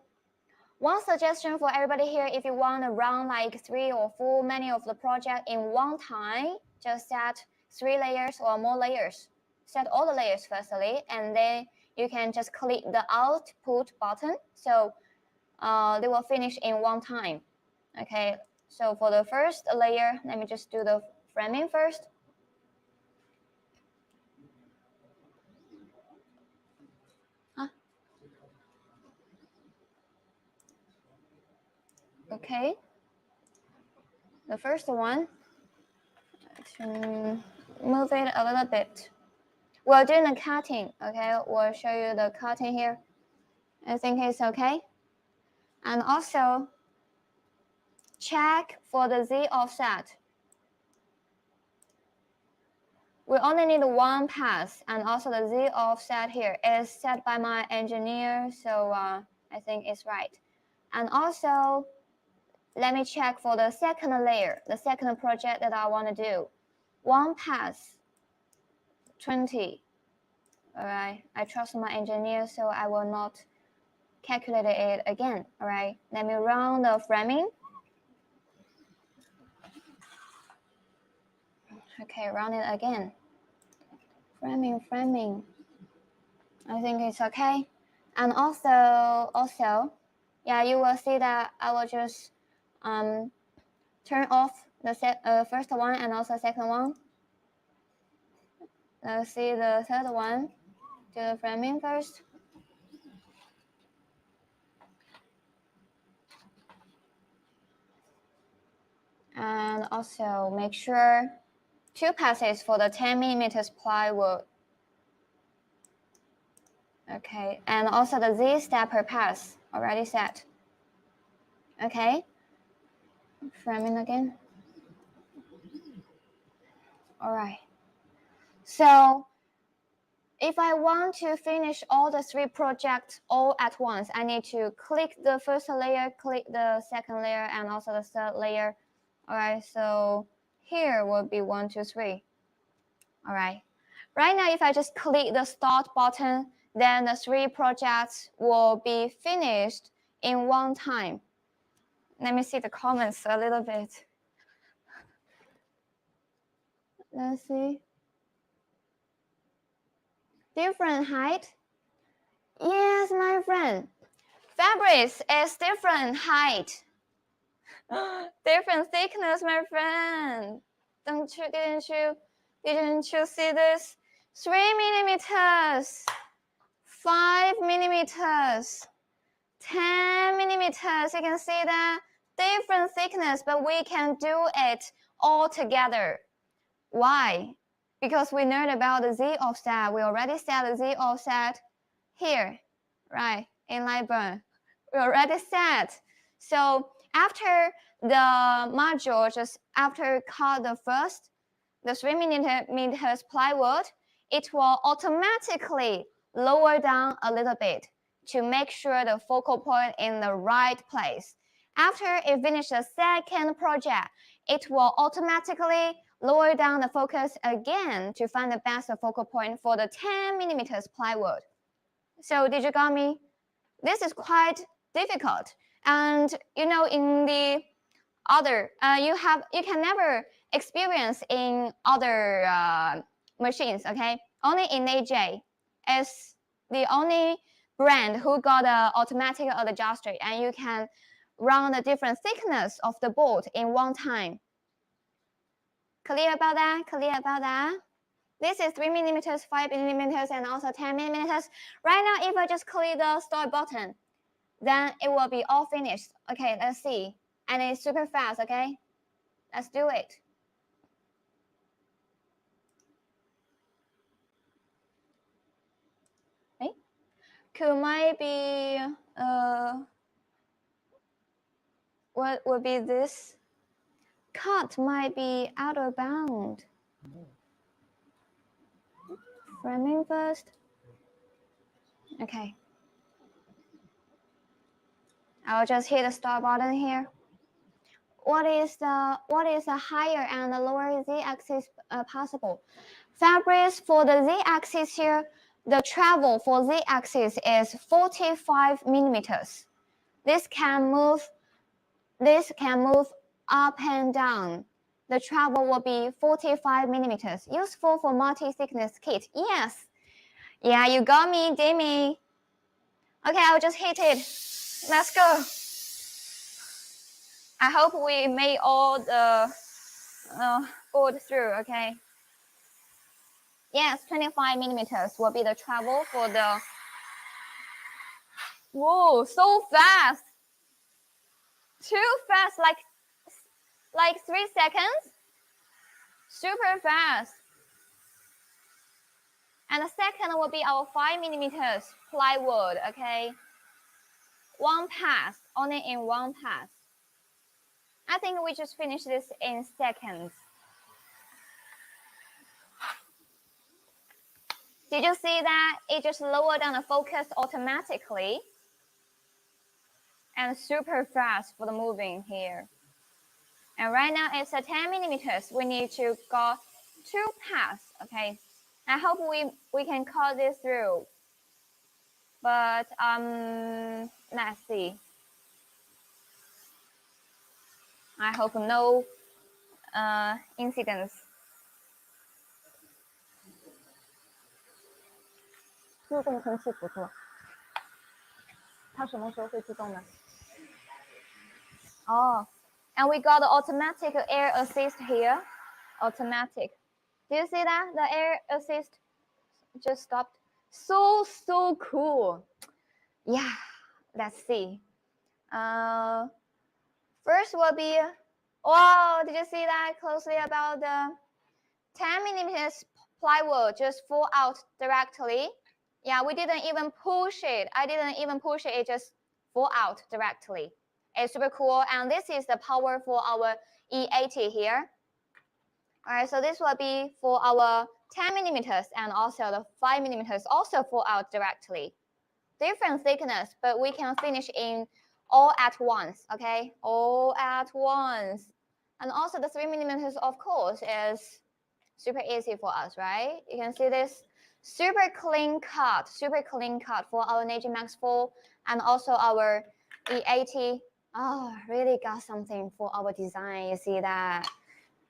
one suggestion for everybody here, if you want to run like 3 or 4 many of the project in one time, just set 3 layers or more layers. Set all the layers firstly, and then you can just click the output button. So they will finish in one time. Okay, so for the first layer, let me just do the framing first. Okay, the first one, to move it a little bit. We're doing the cutting, okay? We'll show you the cutting here. I think it's okay. And also, check for the Z offset. We only need one pass, and also the Z offset here is set by my engineer, so I think it's right. And also, let me check for the second layer, the second project that I want to do. One pass, 20. All right, I trust my engineer, so I will not calculate it again. All right, let me run the framing. Okay, run it again. Framing. I think it's okay. And also, yeah, you will see that I will just turn off the first one and also second one. Let's see the third one. Do the framing first. And also make sure 2 passes for the 10 millimeters plywood. Okay, and also the Z stepper pass already set. Okay, framing again. All right. So if I want to finish all the 3 projects all at once, I need to click the first layer, click the second layer, and also the third layer. All right, so here will be 1, 2, 3. All right. Right now, if I just click the start button, then the 3 projects will be finished in one time. Let me see the comments a little bit. Let's see. Different height? Yes, my friend. Fabrics is different height. Different thickness, my friend. Didn't you see this? 3 millimeters, 5 millimeters, 10 millimeters. You can see that different thickness, but we can do it all together. Why? Because we learned about the Z offset. We already set the Z offset here, right, in Lightburn. We already set. So after the module, just after cut the 3 millimeters plywood, it will automatically lower down a little bit to make sure the focal point in the right place. After it finishes the second project, it will automatically lower down the focus again to find the best focal point for the 10 millimeters plywood. So did you got me? This is quite difficult. And you know, in the other, you can never experience in other machines, okay? Only in NEJE is the only brand who got an automatic adjuster, and you can run the different thickness of the bolt in one time. Clear about that? Clear about that? This is 3 millimeters, 5 millimeters, and also 10 millimeters. Right now, if I just click the start button, then it will be all finished. Okay, let's see. And it's super fast, okay? Let's do it. Okay. Could maybe, what would be this? Cut might be out of bound. Framing first. Okay. I'll just hit the start button here. What is the higher and the lower Z-axis possible? Fabrics for the Z-axis here the travel for z-axis is 45 millimeters. This can move up and down. The travel will be 45 millimeters. Useful for multi-thickness kit. Yes. Yeah, you got me, Demi. Okay, I'll just hit it. Let's go. I hope we made all the board through, okay? Yes, 25 millimeters will be the travel for the... Whoa, so fast. Too fast, like 3 seconds. Super fast. And the second will be our 5 millimeters plywood, okay? One pass, only in one pass. I think we just finished this in seconds. Did you see that? It just lowered down the focus automatically. And super fast for the moving here. And right now it's a 10 millimeters. We need to go 2 pass, okay? I hope we can cut this through. But let's see. I hope no incidents. 自动空气辅助，它什么时候会自动呢？哦 and we got the automatic air assist here. Automatic. Do you see that? The air assist just stopped. So cool. Yeah, let's see. First will be, wow, did you see that closely about the 10 millimeters plywood just fall out directly? Yeah, we didn't even push it. I didn't even push it. It just fall out directly. It's super cool. And this is the power for our E80 here. All right, so this will be for our 10 millimeters and also the 5 millimeters also fall out directly. Different thickness, but we can finish in all at once, okay? All at once. And also the 3 millimeters, of course, is super easy for us, right? You can see this super clean cut for our NEJE Max 4 and also our E80. Oh, really got something for our design. You see that?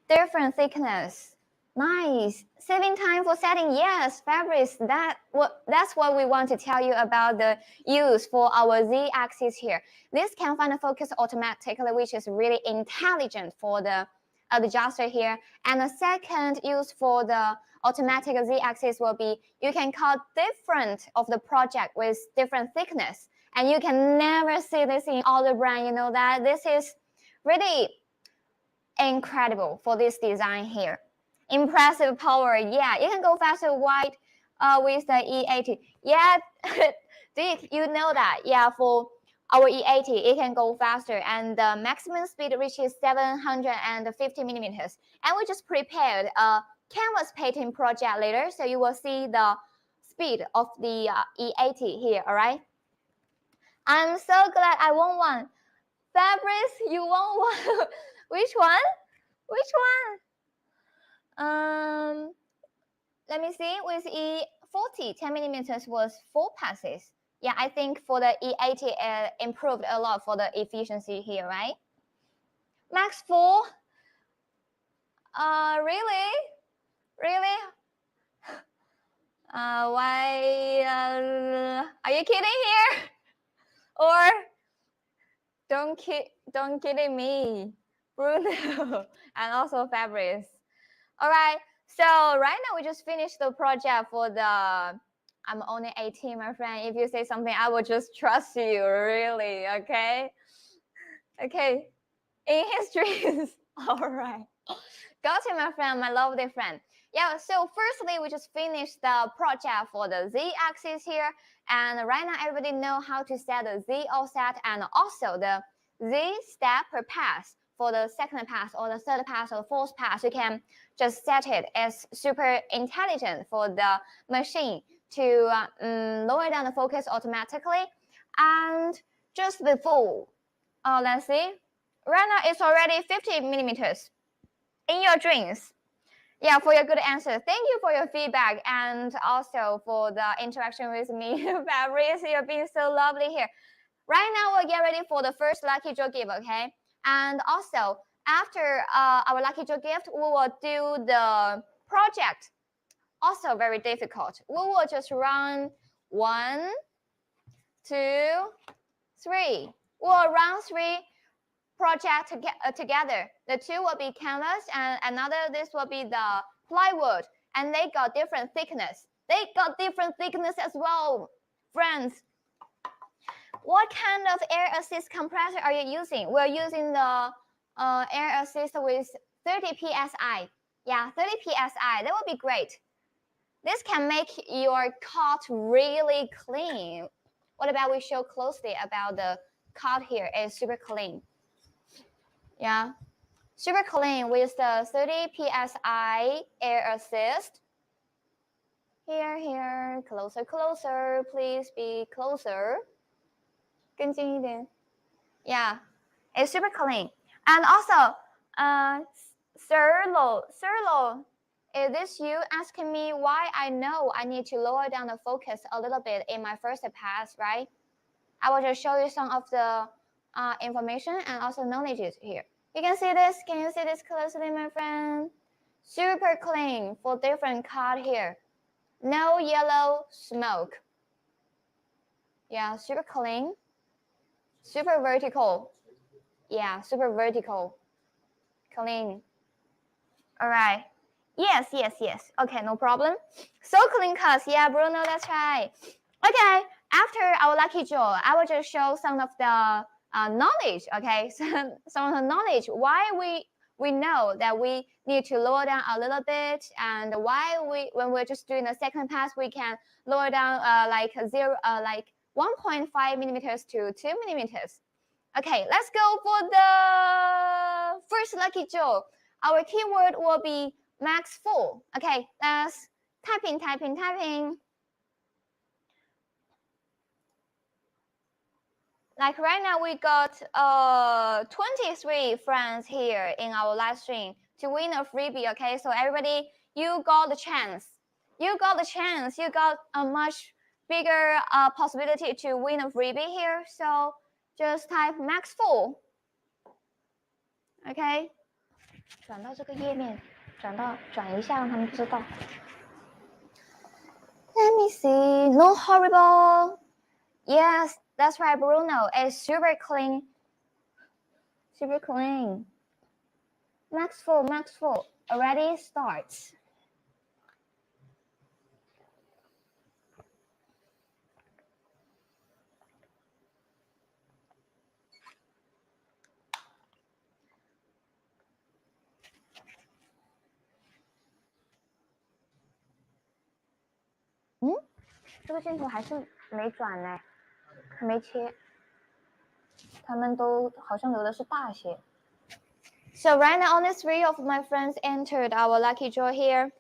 Different thickness. Nice. Saving time for setting. Yes, Fabrice. That's what we want to tell you about the use for our Z-axis here. This can find the focus automatically, which is really intelligent for the adjuster here. And the second use for the automatic Z-axis will be you can cut different of the project with different thickness. And you can never see this in other brand. You know that this is really incredible for this design here. Impressive power. Yeah, you can go faster wide with the E80. Yeah, Dick, you know that. Yeah, for our E80, it can go faster and the maximum speed reaches 750 millimeters. And we just prepared a canvas painting project later, so you will see the speed of the E80 here, all right? I'm so glad I won one. Fabrice, you won one. Which one? Which one? Let me see. With E40, 10 millimeters was 4 passes. Yeah, I think for the E80 improved a lot for the efficiency here, right? Max 4? Really? Really? Why? Are you kidding here? Or don't kidding me, Bruno, and also Fabrice. All right. So right now we just finished the project for the. I'm only 18, my friend. If you say something, I will just trust you. Really, okay? Okay. In history. All right. Got you, my friend, my lovely friend. Yeah, so firstly, we just finished the project for the Z-axis here. And right now, everybody know how to set the Z offset and also the Z step per pass for the second pass or the third pass or the fourth pass. You can just set it as super intelligent for the machine to lower down the focus automatically. And just before, let's see. Right now, it's already 50 millimeters. In your dreams, Yeah, for your good answer. Thank you for your feedback and also for the interaction with me. Fabrice, you're being so lovely here. Right now, we'll get ready for the first lucky draw gift, okay? And also, after our lucky draw gift, we will do the project. Also very difficult. We will just run 1, 2, 3. We'll run 3 projects together. The 2 will be canvas, and another, this will be the plywood. And they got different thickness. They got different thickness as well, friends. What kind of air assist compressor are you using? We're using the air assist with 30 psi. Yeah, 30 psi. That would be great. This can make your cot really clean. What about we show closely about the cot here? It's super clean. Yeah, super clean with the 30 psi air assist. Here, closer, please be closer. 更近一点. Yeah, it's super clean. And also, Sir Lo, is this you asking me why I know I need to lower down the focus a little bit in my first pass, right? I will just show you some of the information and also knowledge here. You can see this. Can you see this closely, my friend? Super clean for different cut here. No yellow smoke. Yeah, super clean. Super vertical. Yeah, super vertical. Clean. All right. Yes. Okay, no problem. So clean cuts. Yeah, Bruno, that's right. Okay, after our lucky draw, I will just show some of the knowledge. Okay, some of the knowledge why we know that we need to lower down a little bit, and why when we're just doing the second pass, we can lower down like 1.5 millimeters to 2 millimeters. Okay, let's go for the first lucky draw. Our keyword will be max full. Okay, let's typing. Like right now, we got 23 friends here in our live stream to win a freebie. Okay, so everybody, you got the chance. You got the chance. You got a much bigger possibility to win a freebie here. So just type max full. Okay. 转到这个页面，转一下，让他们不知道。Let me see. No horrible. Yes, that's right, Bruno. It's super clean. Super clean. Max full. Already starts. Hmm? 这个镜头还是没转呢，还没切。他们都好像留的是大些。So right now, only 3 of my friends entered our lucky draw here.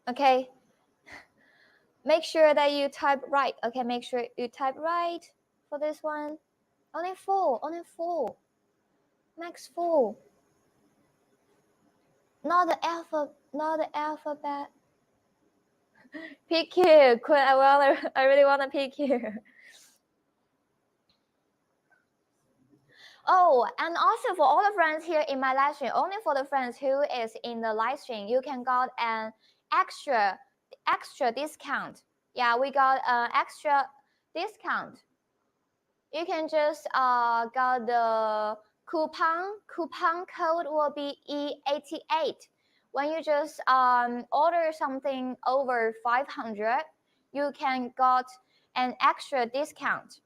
Okay. Make sure that you type right. Okay, make sure you type right for this one. Only 4. Max 4. Not the alphabet. PQ. Quit. I really want to PQ. Oh, and also for all the friends here in my live stream, only for the friends who is in the live stream, you can got an extra discount. Yeah, we got an extra discount. You can just got the coupon code will be E88. When you just order something over 500, you can got an extra discount.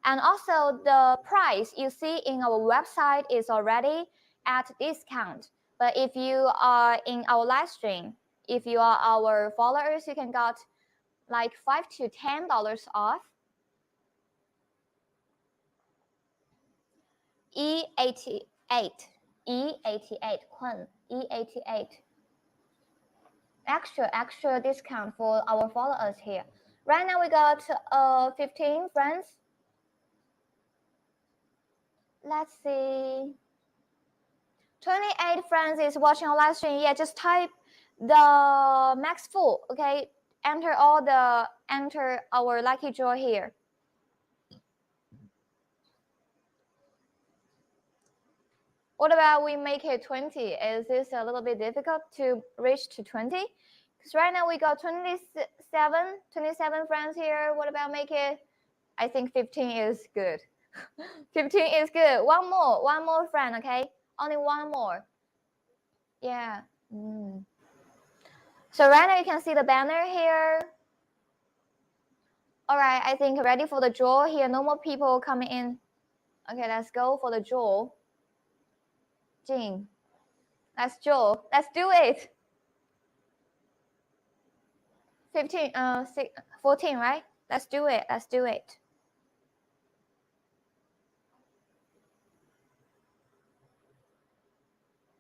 And also the price you see in our website is already at discount. But if you are in our live stream, if you are our followers, you can got like $5 to $10 off. E88, Kun, E88. Extra discount for our followers here. Right now we got 15 friends. Let's see. 28 friends is watching our live stream. Yeah, just type the max full. Okay, enter our lucky draw here. What about we make it 20? Is this a little bit difficult to reach to 20? Because right now we got 27 friends here. What about make it? I think 15 is good. 15 is good. One more friend, okay? Only one more. Yeah. So right now you can see the banner here. All right, I think ready for the draw here. No more people coming in. Okay, let's go for the draw. Jing, let's draw. Let's do it. 15, 14, right? Let's do it. Let's do it.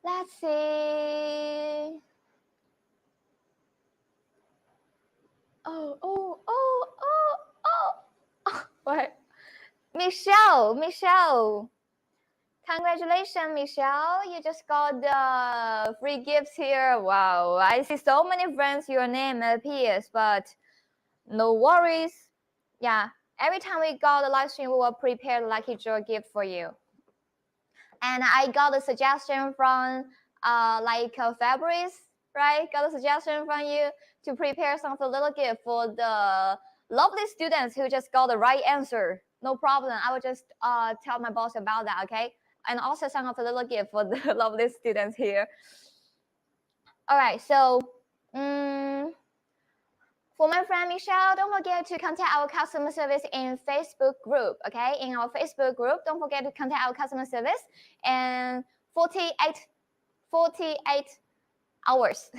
Let's see. Oh. What? Michelle. Congratulations, Michelle. You just got the free gifts here. Wow. I see so many friends, your name appears, but no worries. Yeah. Every time we got the live stream, we will prepare the lucky draw gift for you. And I got a suggestion from Fabrice, right? Got a suggestion from you to prepare some of the little gift for the lovely students who just got the right answer. No problem. I will just tell my boss about that, okay? And also some of the little gift for the lovely students here. All right, so for my friend Michelle, don't forget to contact our customer service in Facebook group, okay? In our Facebook group, don't forget to contact our customer service and 48 hours.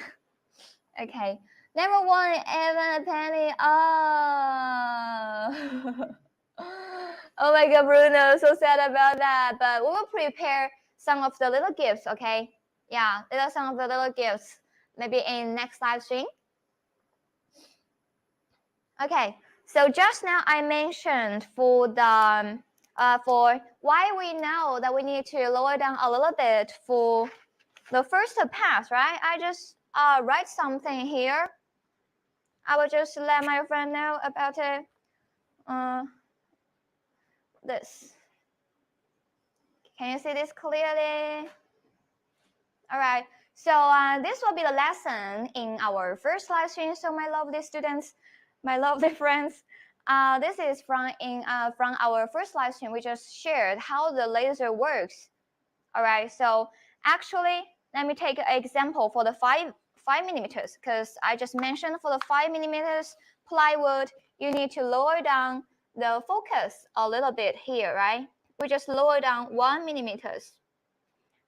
Okay. Never won even a penny. Oh my God, Bruno, so sad about that. But we will prepare some of the little gifts, okay? Yeah, these are some of the little gifts. Maybe in next live stream. Okay, so just now I mentioned for the for why we know that we need to lower down a little bit for the first pass, right? I just write something here. I will just let my friend know about it. This. Can you see this clearly? All right. So this will be the lesson in our first live stream. So my lovely students, my lovely friends, this is from our first live stream. We just shared how the laser works. All right. So actually, let me take an example for the 5 millimeters, because I just mentioned for the 5 millimeters plywood, you need to lower down the focus a little bit here, right? We just lower down 1 millimeters.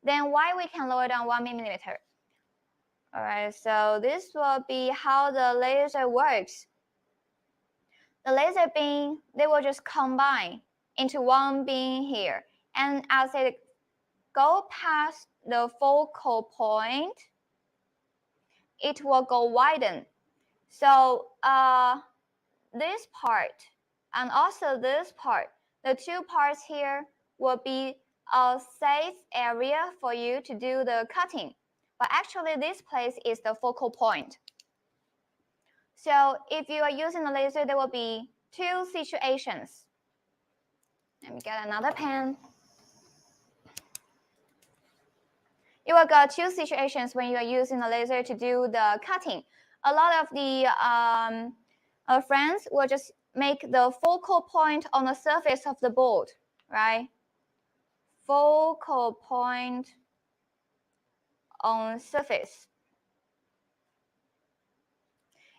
Then why we can lower down 1 millimeter? All right, so this will be how the laser works. The laser beam, they will just combine into one beam here. And as it go past the focal point, it will go widen. So this part and also this part, the two parts here will be a safe area for you to do the cutting. But actually this place is the focal point. So if you are using the laser, there will be two situations. Let me get another pen. You will got two situations when you are using the laser to do the cutting. A lot of the friends will just make the focal point on the surface of the board, right? Focal point on surface.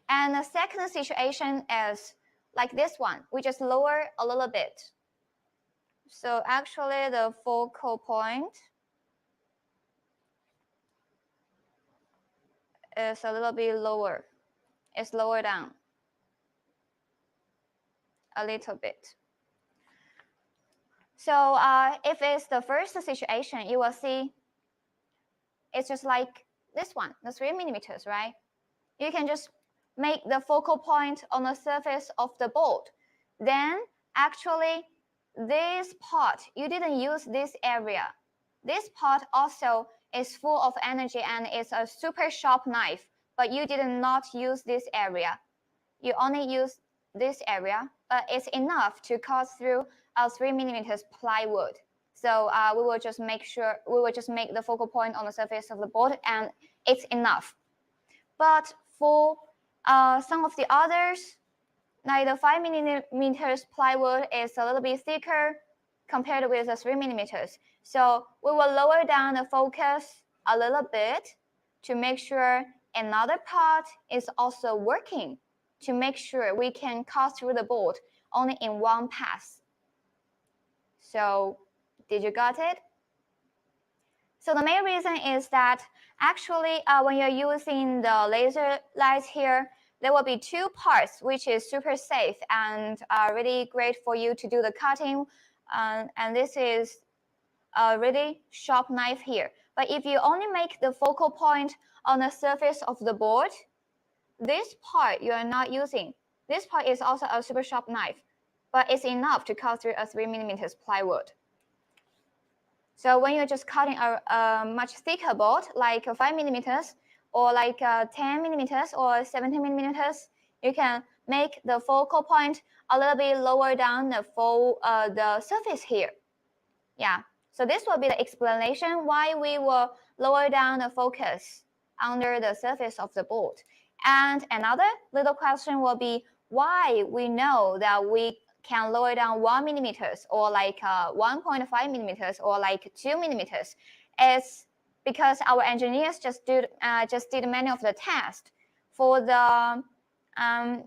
And the second situation is like this one. We just lower a little bit. So actually the focal point is a little bit lower. It's lower down a little bit. So if it's the first situation, you will see it's just like this one, the 3 millimeters, right? You can just make the focal point on the surface of the board. Then actually this part, you didn't use this area. This part also is full of energy and it's a super sharp knife, but you did not use this area. You only use this area, but it's enough to cut through a 3mm plywood. So we will just make the focal point on the surface of the board, and it's enough. But for some of the others, like the 5mm plywood is a little bit thicker compared with the 3mm. So we will lower down the focus a little bit to make sure another part is also working, to make sure we can cut through the board only in one pass. So did you got it? So the main reason is that actually when you're using the laser lights here, there will be two parts, which is super safe and really great for you to do the cutting. And this is a really sharp knife here. But if you only make the focal point on the surface of the board, this part you are not using. This part is also a super sharp knife, but it's enough to cut through a 3mm plywood. So when you're just cutting a much thicker board, like 5mm or like 10mm or 17mm, you can make the focal point a little bit lower down the surface here. Yeah, so this will be the explanation why we will lower down the focus under the surface of the board. And another little question will be why we know that we can lower down 1mm or like 1.5mm or like 2mm. It's because our engineers just did many of the tests. For the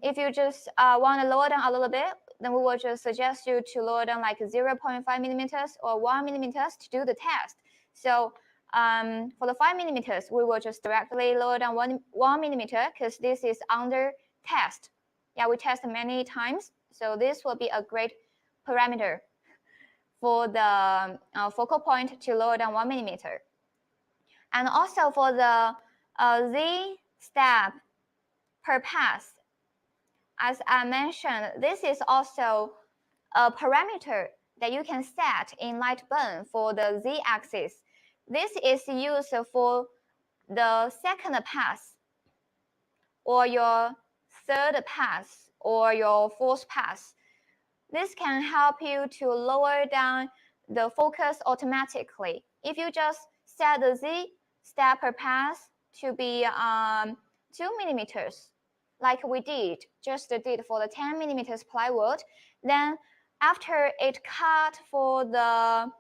if you just want to lower down a little bit, then we will just suggest you to lower down like 0.5mm or 1mm to do the test. So for the 5mm, we will just directly lower down 1mm because this is under test. Yeah, we test many times. So this will be a great parameter for the focal point to lower down 1mm. And also for the Z step per pass, as I mentioned, this is also a parameter that you can set in Lightburn for the Z-axis. This is used for the second pass or your third pass or your fourth pass. This can help you to lower down the focus automatically. If you just set the Z step per pass to be 2mm, like we just did for the 10mm plywood, then after it cut for the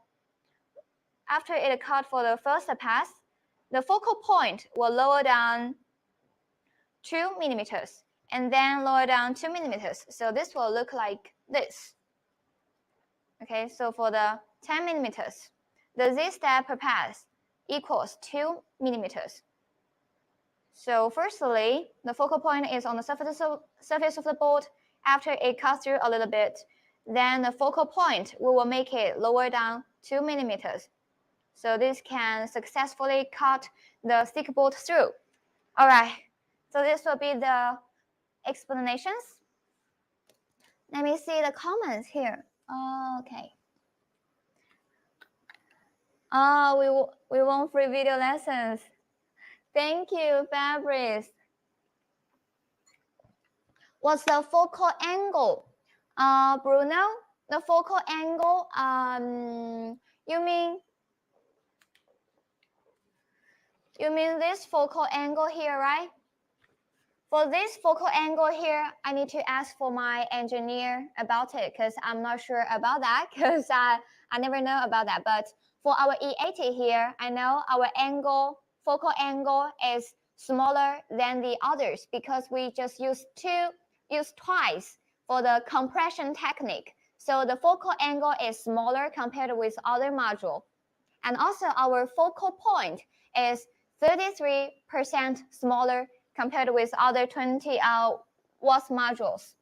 first pass, the focal point will lower down 2mm and then lower down 2mm. So this will look like this. Okay, so for the 10mm, the Z step per pass equals 2mm. So firstly, the focal point is on the surface of the board. After it cuts through a little bit, then the focal point, we will make it lower down 2mm. So this can successfully cut the stick board through. All right, so this will be the explanations. Let me see the comments here. Okay. Oh, we want free video lessons. Thank you, Fabrice. What's the focal angle? Bruno, the focal angle, you mean this focal angle here, right? For this focal angle here, I need to ask for my engineer about it because I'm not sure about that because I never know about that. But for our E80 here, I know our focal angle is smaller than the others because we just use twice for the compression technique. So the focal angle is smaller compared with other module. And also our focal point is 33% smaller compared with other 20 watts modules.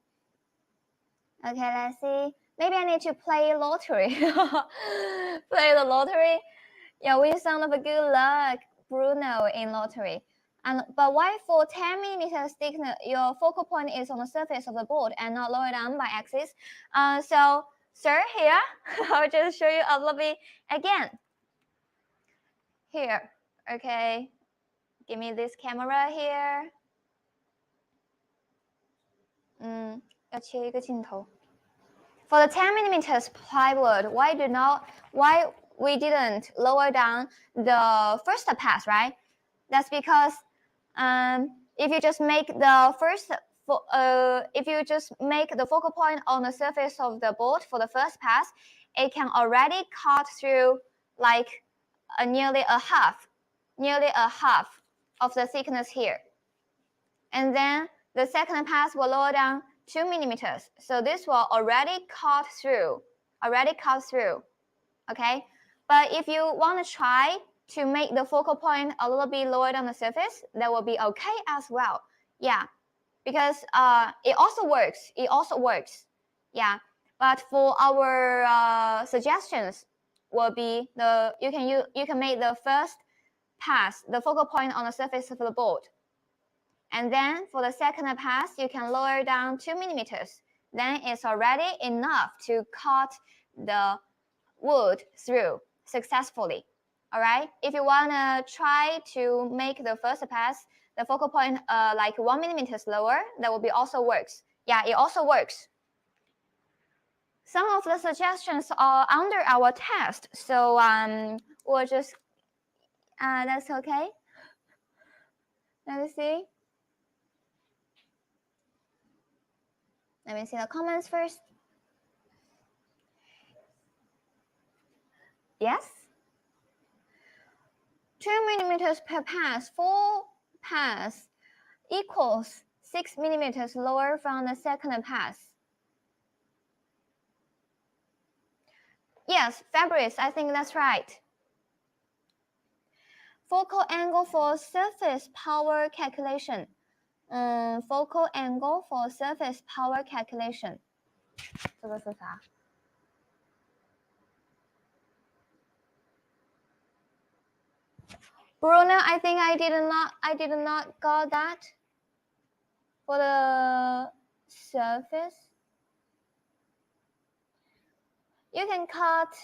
Okay, let's see. Maybe I need to play lottery. Play the lottery. Yeah, win some of good luck, Bruno, in lottery. But why for 10mm thickness, your focal point is on the surface of the board and not lower down by axis? So Sir, here, I'll just show you a little bit again. Here, okay. Give me this camera here. 要切一个镜头。For the 10 millimeters plywood, why we didn't lower down the first pass, right? That's because if you just make the focal point on the surface of the board for the first pass, it can already cut through like nearly a half of the thickness here. And then the second pass will lower down 2 millimeters. So this will already cut through, okay? But if you want to try to make the focal point a little bit lower down the surface, that will be okay as well. Yeah, because it also works. Yeah, but for our suggestions will be you can make the first pass, the focal point on the surface of the board. And then for the second pass, you can lower down 2 millimeters. Then it's already enough to cut the wood through successfully. All right. If you want to try to make the first pass, the focal point like 1 millimeters lower, that will be also works. Yeah, it also works. Some of the suggestions are under our test. So we'll just, that's okay. Let me see. Let me see the comments first. Yes. 2 millimeters per pass, full pass equals 6 millimeters lower from the second pass. Yes, Fabrice, I think that's right. Focal angle for surface power calculation. Focal angle for surface power calculation. 这个是啥？ Bruno, I think I did not got that for the surface. You can cut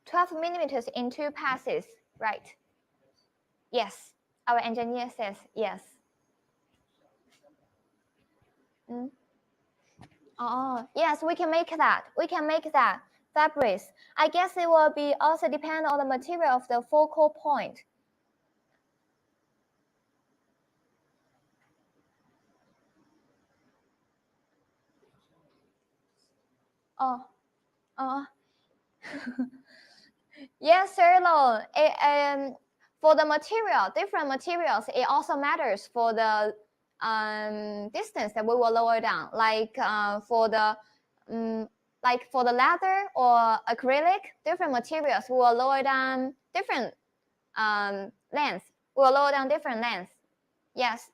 12 millimeters in 2 passes, right? Yes, our engineer says yes. Oh, yes, we can make that. Fabrice. I guess it will be also depend on the material of the focal point. Yes, Serlo. For the material, different materials, it also matters for the distance that we will lower down. Like for the leather or acrylic, different materials will lower down different lengths. Yes.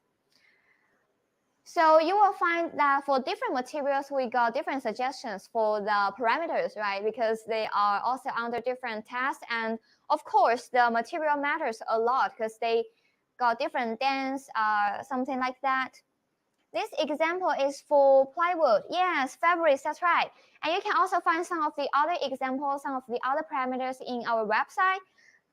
So you will find that for different materials, we got different suggestions for the parameters, right? Because they are also under different tests. And of course, the material matters a lot because they got different dense, something like that. This example is for plywood. Yes, Fabrice, that's right. And you can also find some of the other examples, some of the other parameters in our website.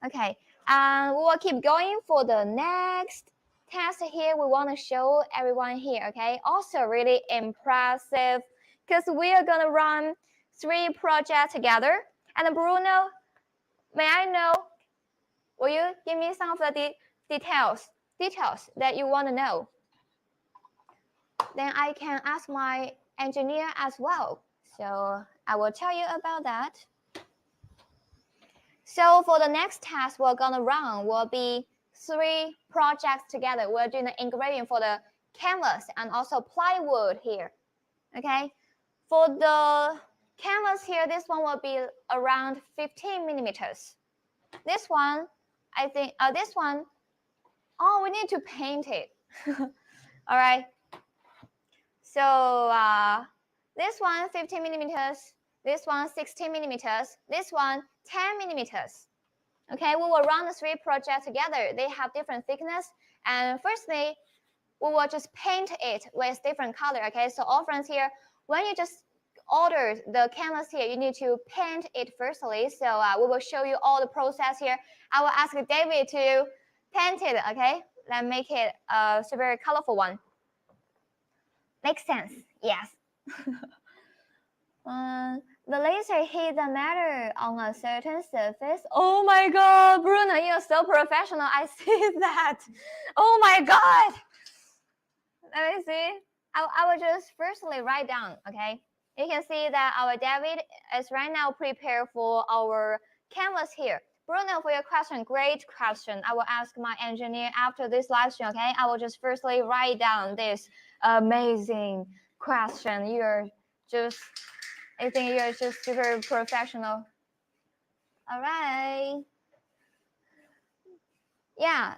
Okay, and we will keep going for the next test here. We want to show everyone here, okay? Also really impressive because we are going to run 3 projects together. And Bruno, may I know, will you give me some of the details that you want to know? Then I can ask my engineer as well. So I will tell you about that. So for the next test we're going to run will be 3 projects together. We're doing the engraving for the canvas and also plywood here. Okay. For the canvas here, this one will be around 15 millimeters. This one, I think, this one, oh, we need to paint it. All right. So this one 15 millimeters, this one 16 millimeters, this one 10 millimeters. Okay, we will run the 3 projects together. They have different thickness. And firstly, we will just paint it with different color. Okay, so all friends here, when you just order the canvas here, you need to paint it firstly. So we will show you all the process here. I will ask David to paint it, okay? Let's make it a super colorful one. Makes sense, yes. The laser hit the matter on a certain surface. Oh my God, Bruno, you're so professional. I see that. Oh my God. Let me see. I will just firstly write down, okay? You can see that our David is right now prepared for our canvas here. Bruno, for your question, great question. I will ask my engineer after this live stream, okay? I will just firstly write down this amazing question. I think you're just super professional. All right. Yeah.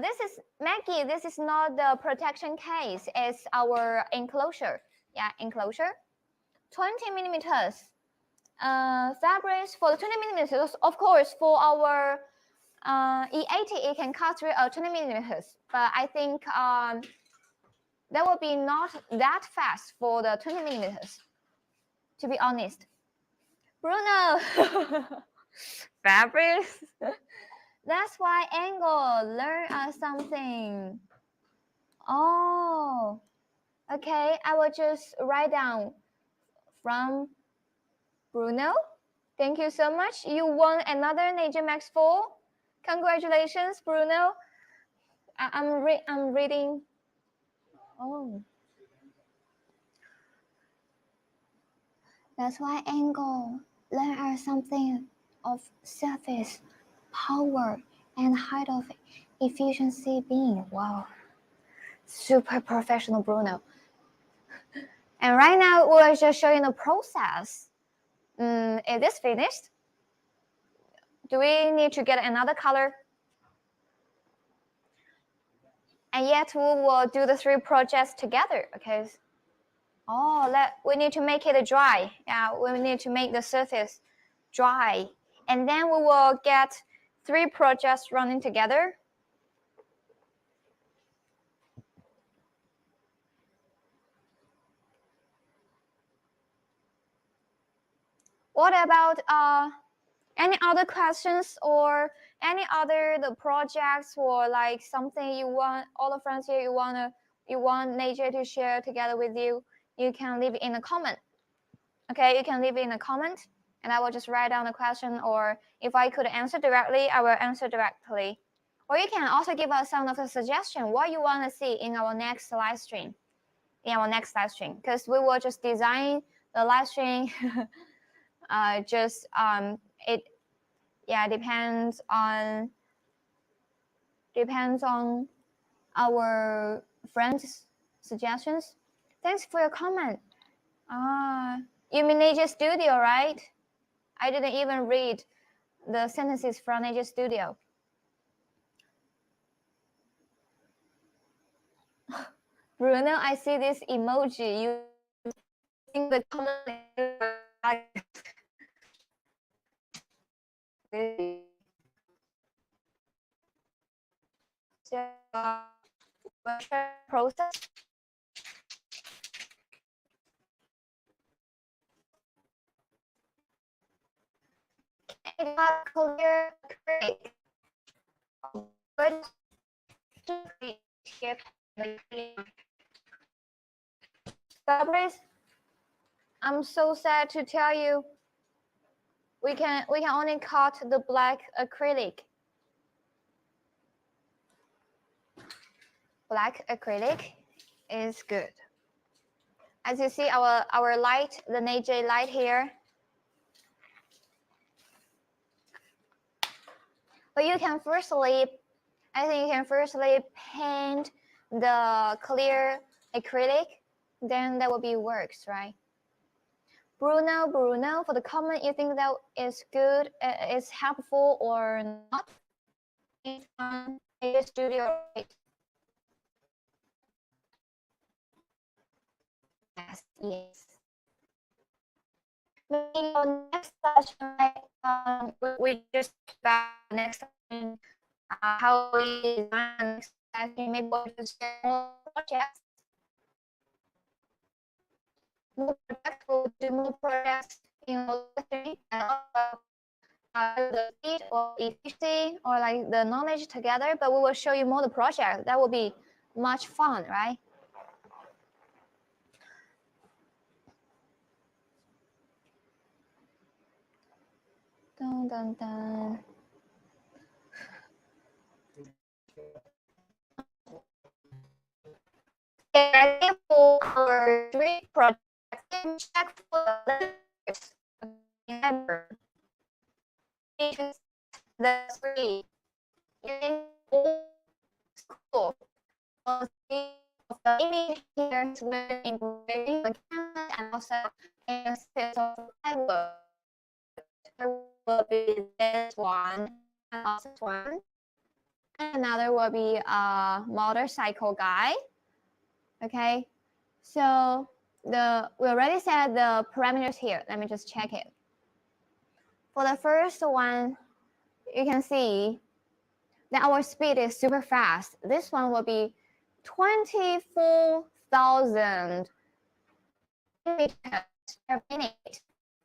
This is Maggie. This is not the protection case. It's our enclosure. Yeah, enclosure. 20 millimeters. Fabrics for the 20 millimeters. Of course, for our E80, it can cut through 20 millimeters. But I think that will be not that fast for the 20 millimeters. To be honest, Bruno. Fabrics. That's why angle. Learn something. Oh, okay. I will just write down from Bruno. Thank you so much. You won another NEJE Max 4. Congratulations, Bruno. I'm reading. Oh, that's why angle. Learn something of surface, power, and height of efficiency being. Wow. Super professional, Bruno. And right now, we're just showing the process. Is this finished? Do we need to get another color? And yet, we will do the 3 projects together, okay? Oh, we need to make it dry. Yeah, we need to make the surface dry. And then we will get 3 projects running together. What about any other questions or any other the projects or like something you want all the friends here you want NEJE to share together with you? You can leave it in a comment. Okay, you can leave it in a comment and I will just write down the question, or if I could answer directly, I will answer directly. Or you can also give us some of the suggestion what you want to see in our next live stream. Because we will just design the live stream it depends on our friends' suggestions. Thanks for your comment. You mean NEJE Studio, right? I didn't even read the sentences from NEJE Studio. Bruno, I see this emoji. You think the comment process. Clear acrylic. Fabrics, I'm so sad to tell you, we can only cut the black acrylic. Black acrylic is good. As you see, our light, the NEJE light here. But you can firstly, I think you can firstly paint the clear acrylic, then that will be works, right? Bruno, for the comment, you think that is good, is helpful or not? NEJE Studio. Yes. Maybe next session, we just about next time how we design next session. Maybe we'll just share more projects. more projects, we'll do more projects in listening and also the speed or efficiency or like the knowledge together, but we will show you more the project. That will be much fun, right? Dun, dun, dun. Yeah, for our 3 projects, check for the letters. Remember, the 3 in all school. The image here is in the camera and also in space of fiber. Will be this one and also this one. And another will be a motorcycle guy. Okay, so we already set the parameters here. Let me just check it. For the first one, you can see that our speed is super fast. This one will be 24,000 meters per minute.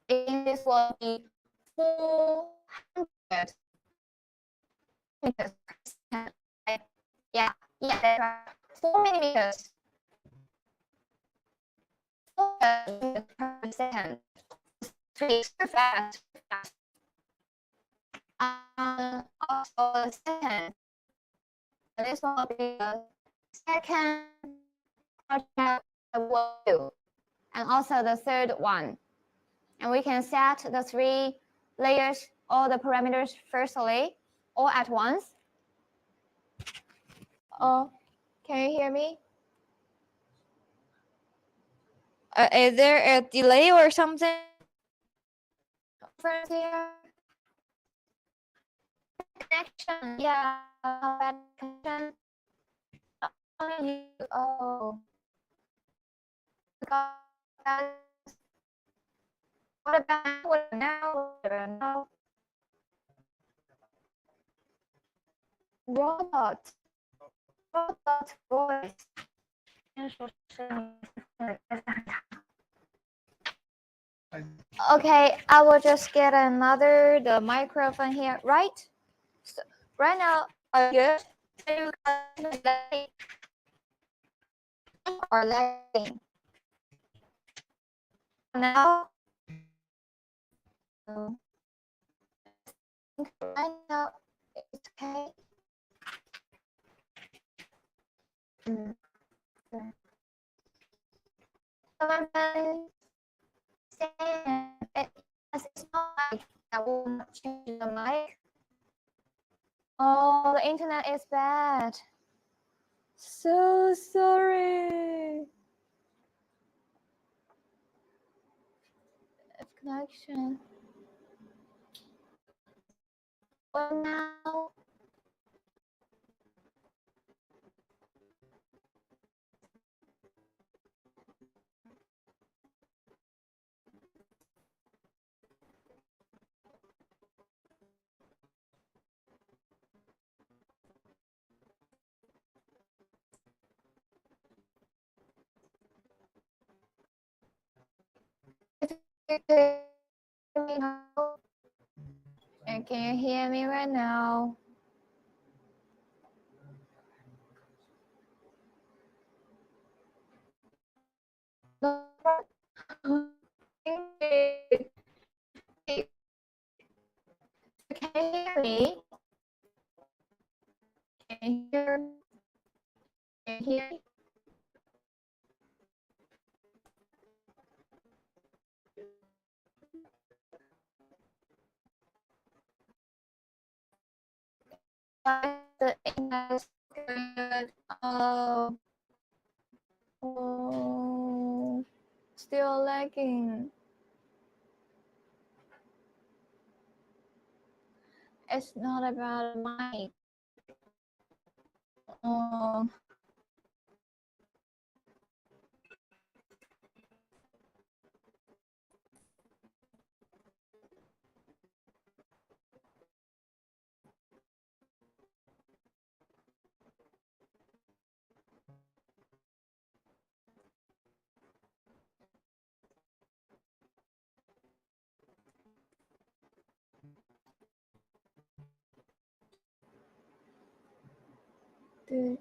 And this will be 400 meters per second. Yeah, that's right. 4 millimeters. 4 meters per second. Super fast. Also, second, this will be the second project I will do, and also the third one. And we can set the 3 layers, all the parameters firstly, all at once. Oh, can you hear me? Is there a delay or something? First here. Connection, yeah, bad connection. Oh, what about now? Robot voice. Okay, I will just get the microphone here, right? So, right now, are you good? Or lagging? Now, right now, it's okay. It's not like I will not change the mic. Oh, the internet is bad. So sorry. Connection. Well, now. And can you hear me right now? Can you hear me? Can you hear me? Can you hear me? The internet is good. Oh, still lagging. It's not about mic. Oh. 对。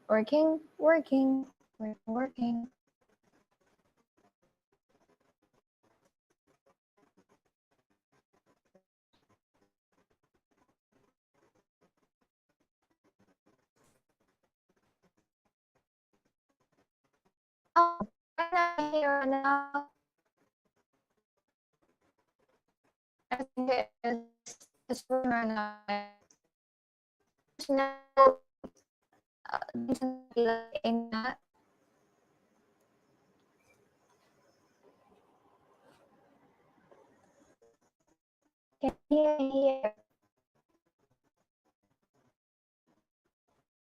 Working, working, working. Oh, I'm here now. I think it's right now. Now, in that. Can you hear?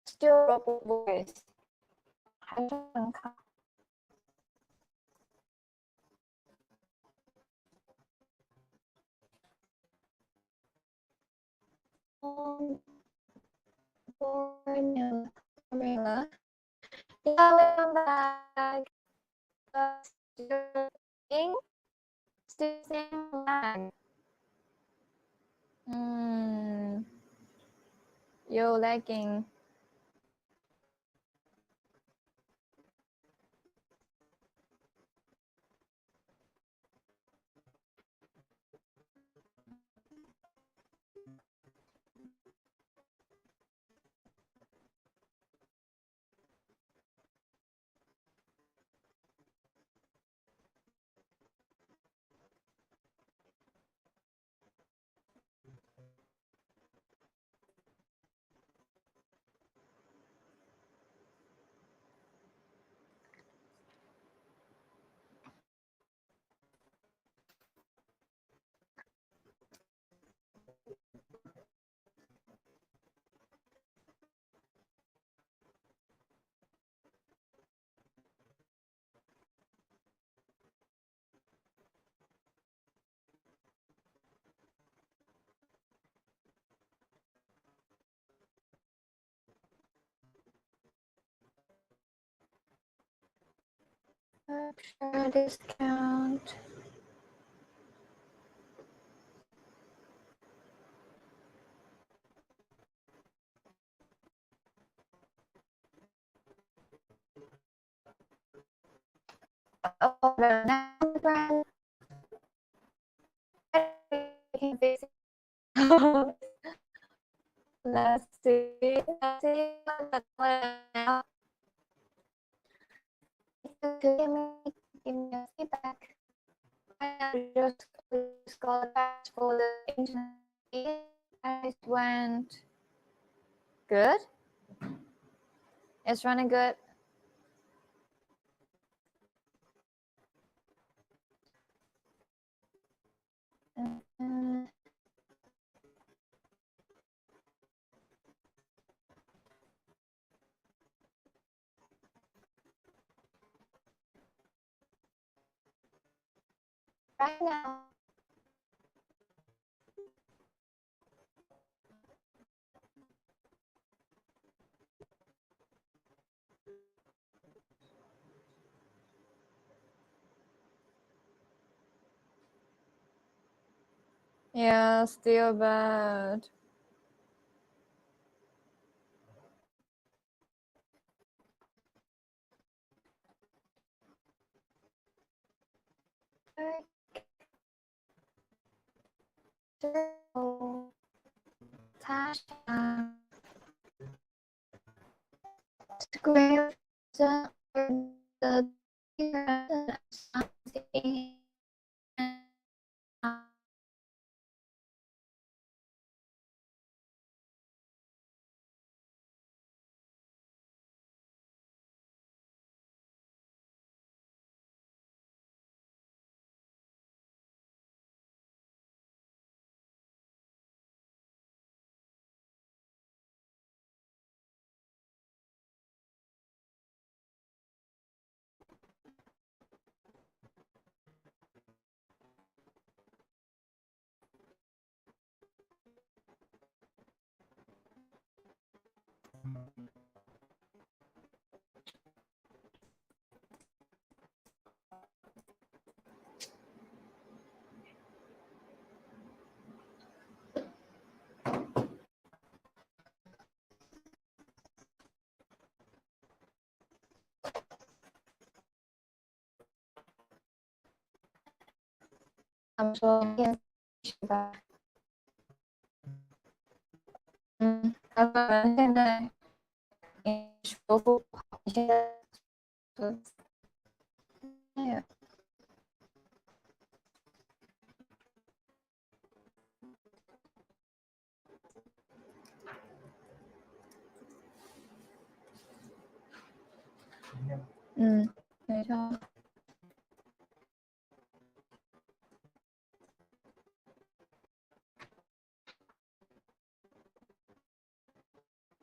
Still robot voice. 还是很卡。Formula. Yeah, welcome back. Still same lag. You're lagging. Capture discount. Oh, the next brand. Let's see. Let's see what now. Give me a feedback. I just scrolled back for the internet. And it went good. It's running good. Right now. Yeah, still bad. Tasha, script the something. I'm so back. 现在说不好，现在哎呀，等一下。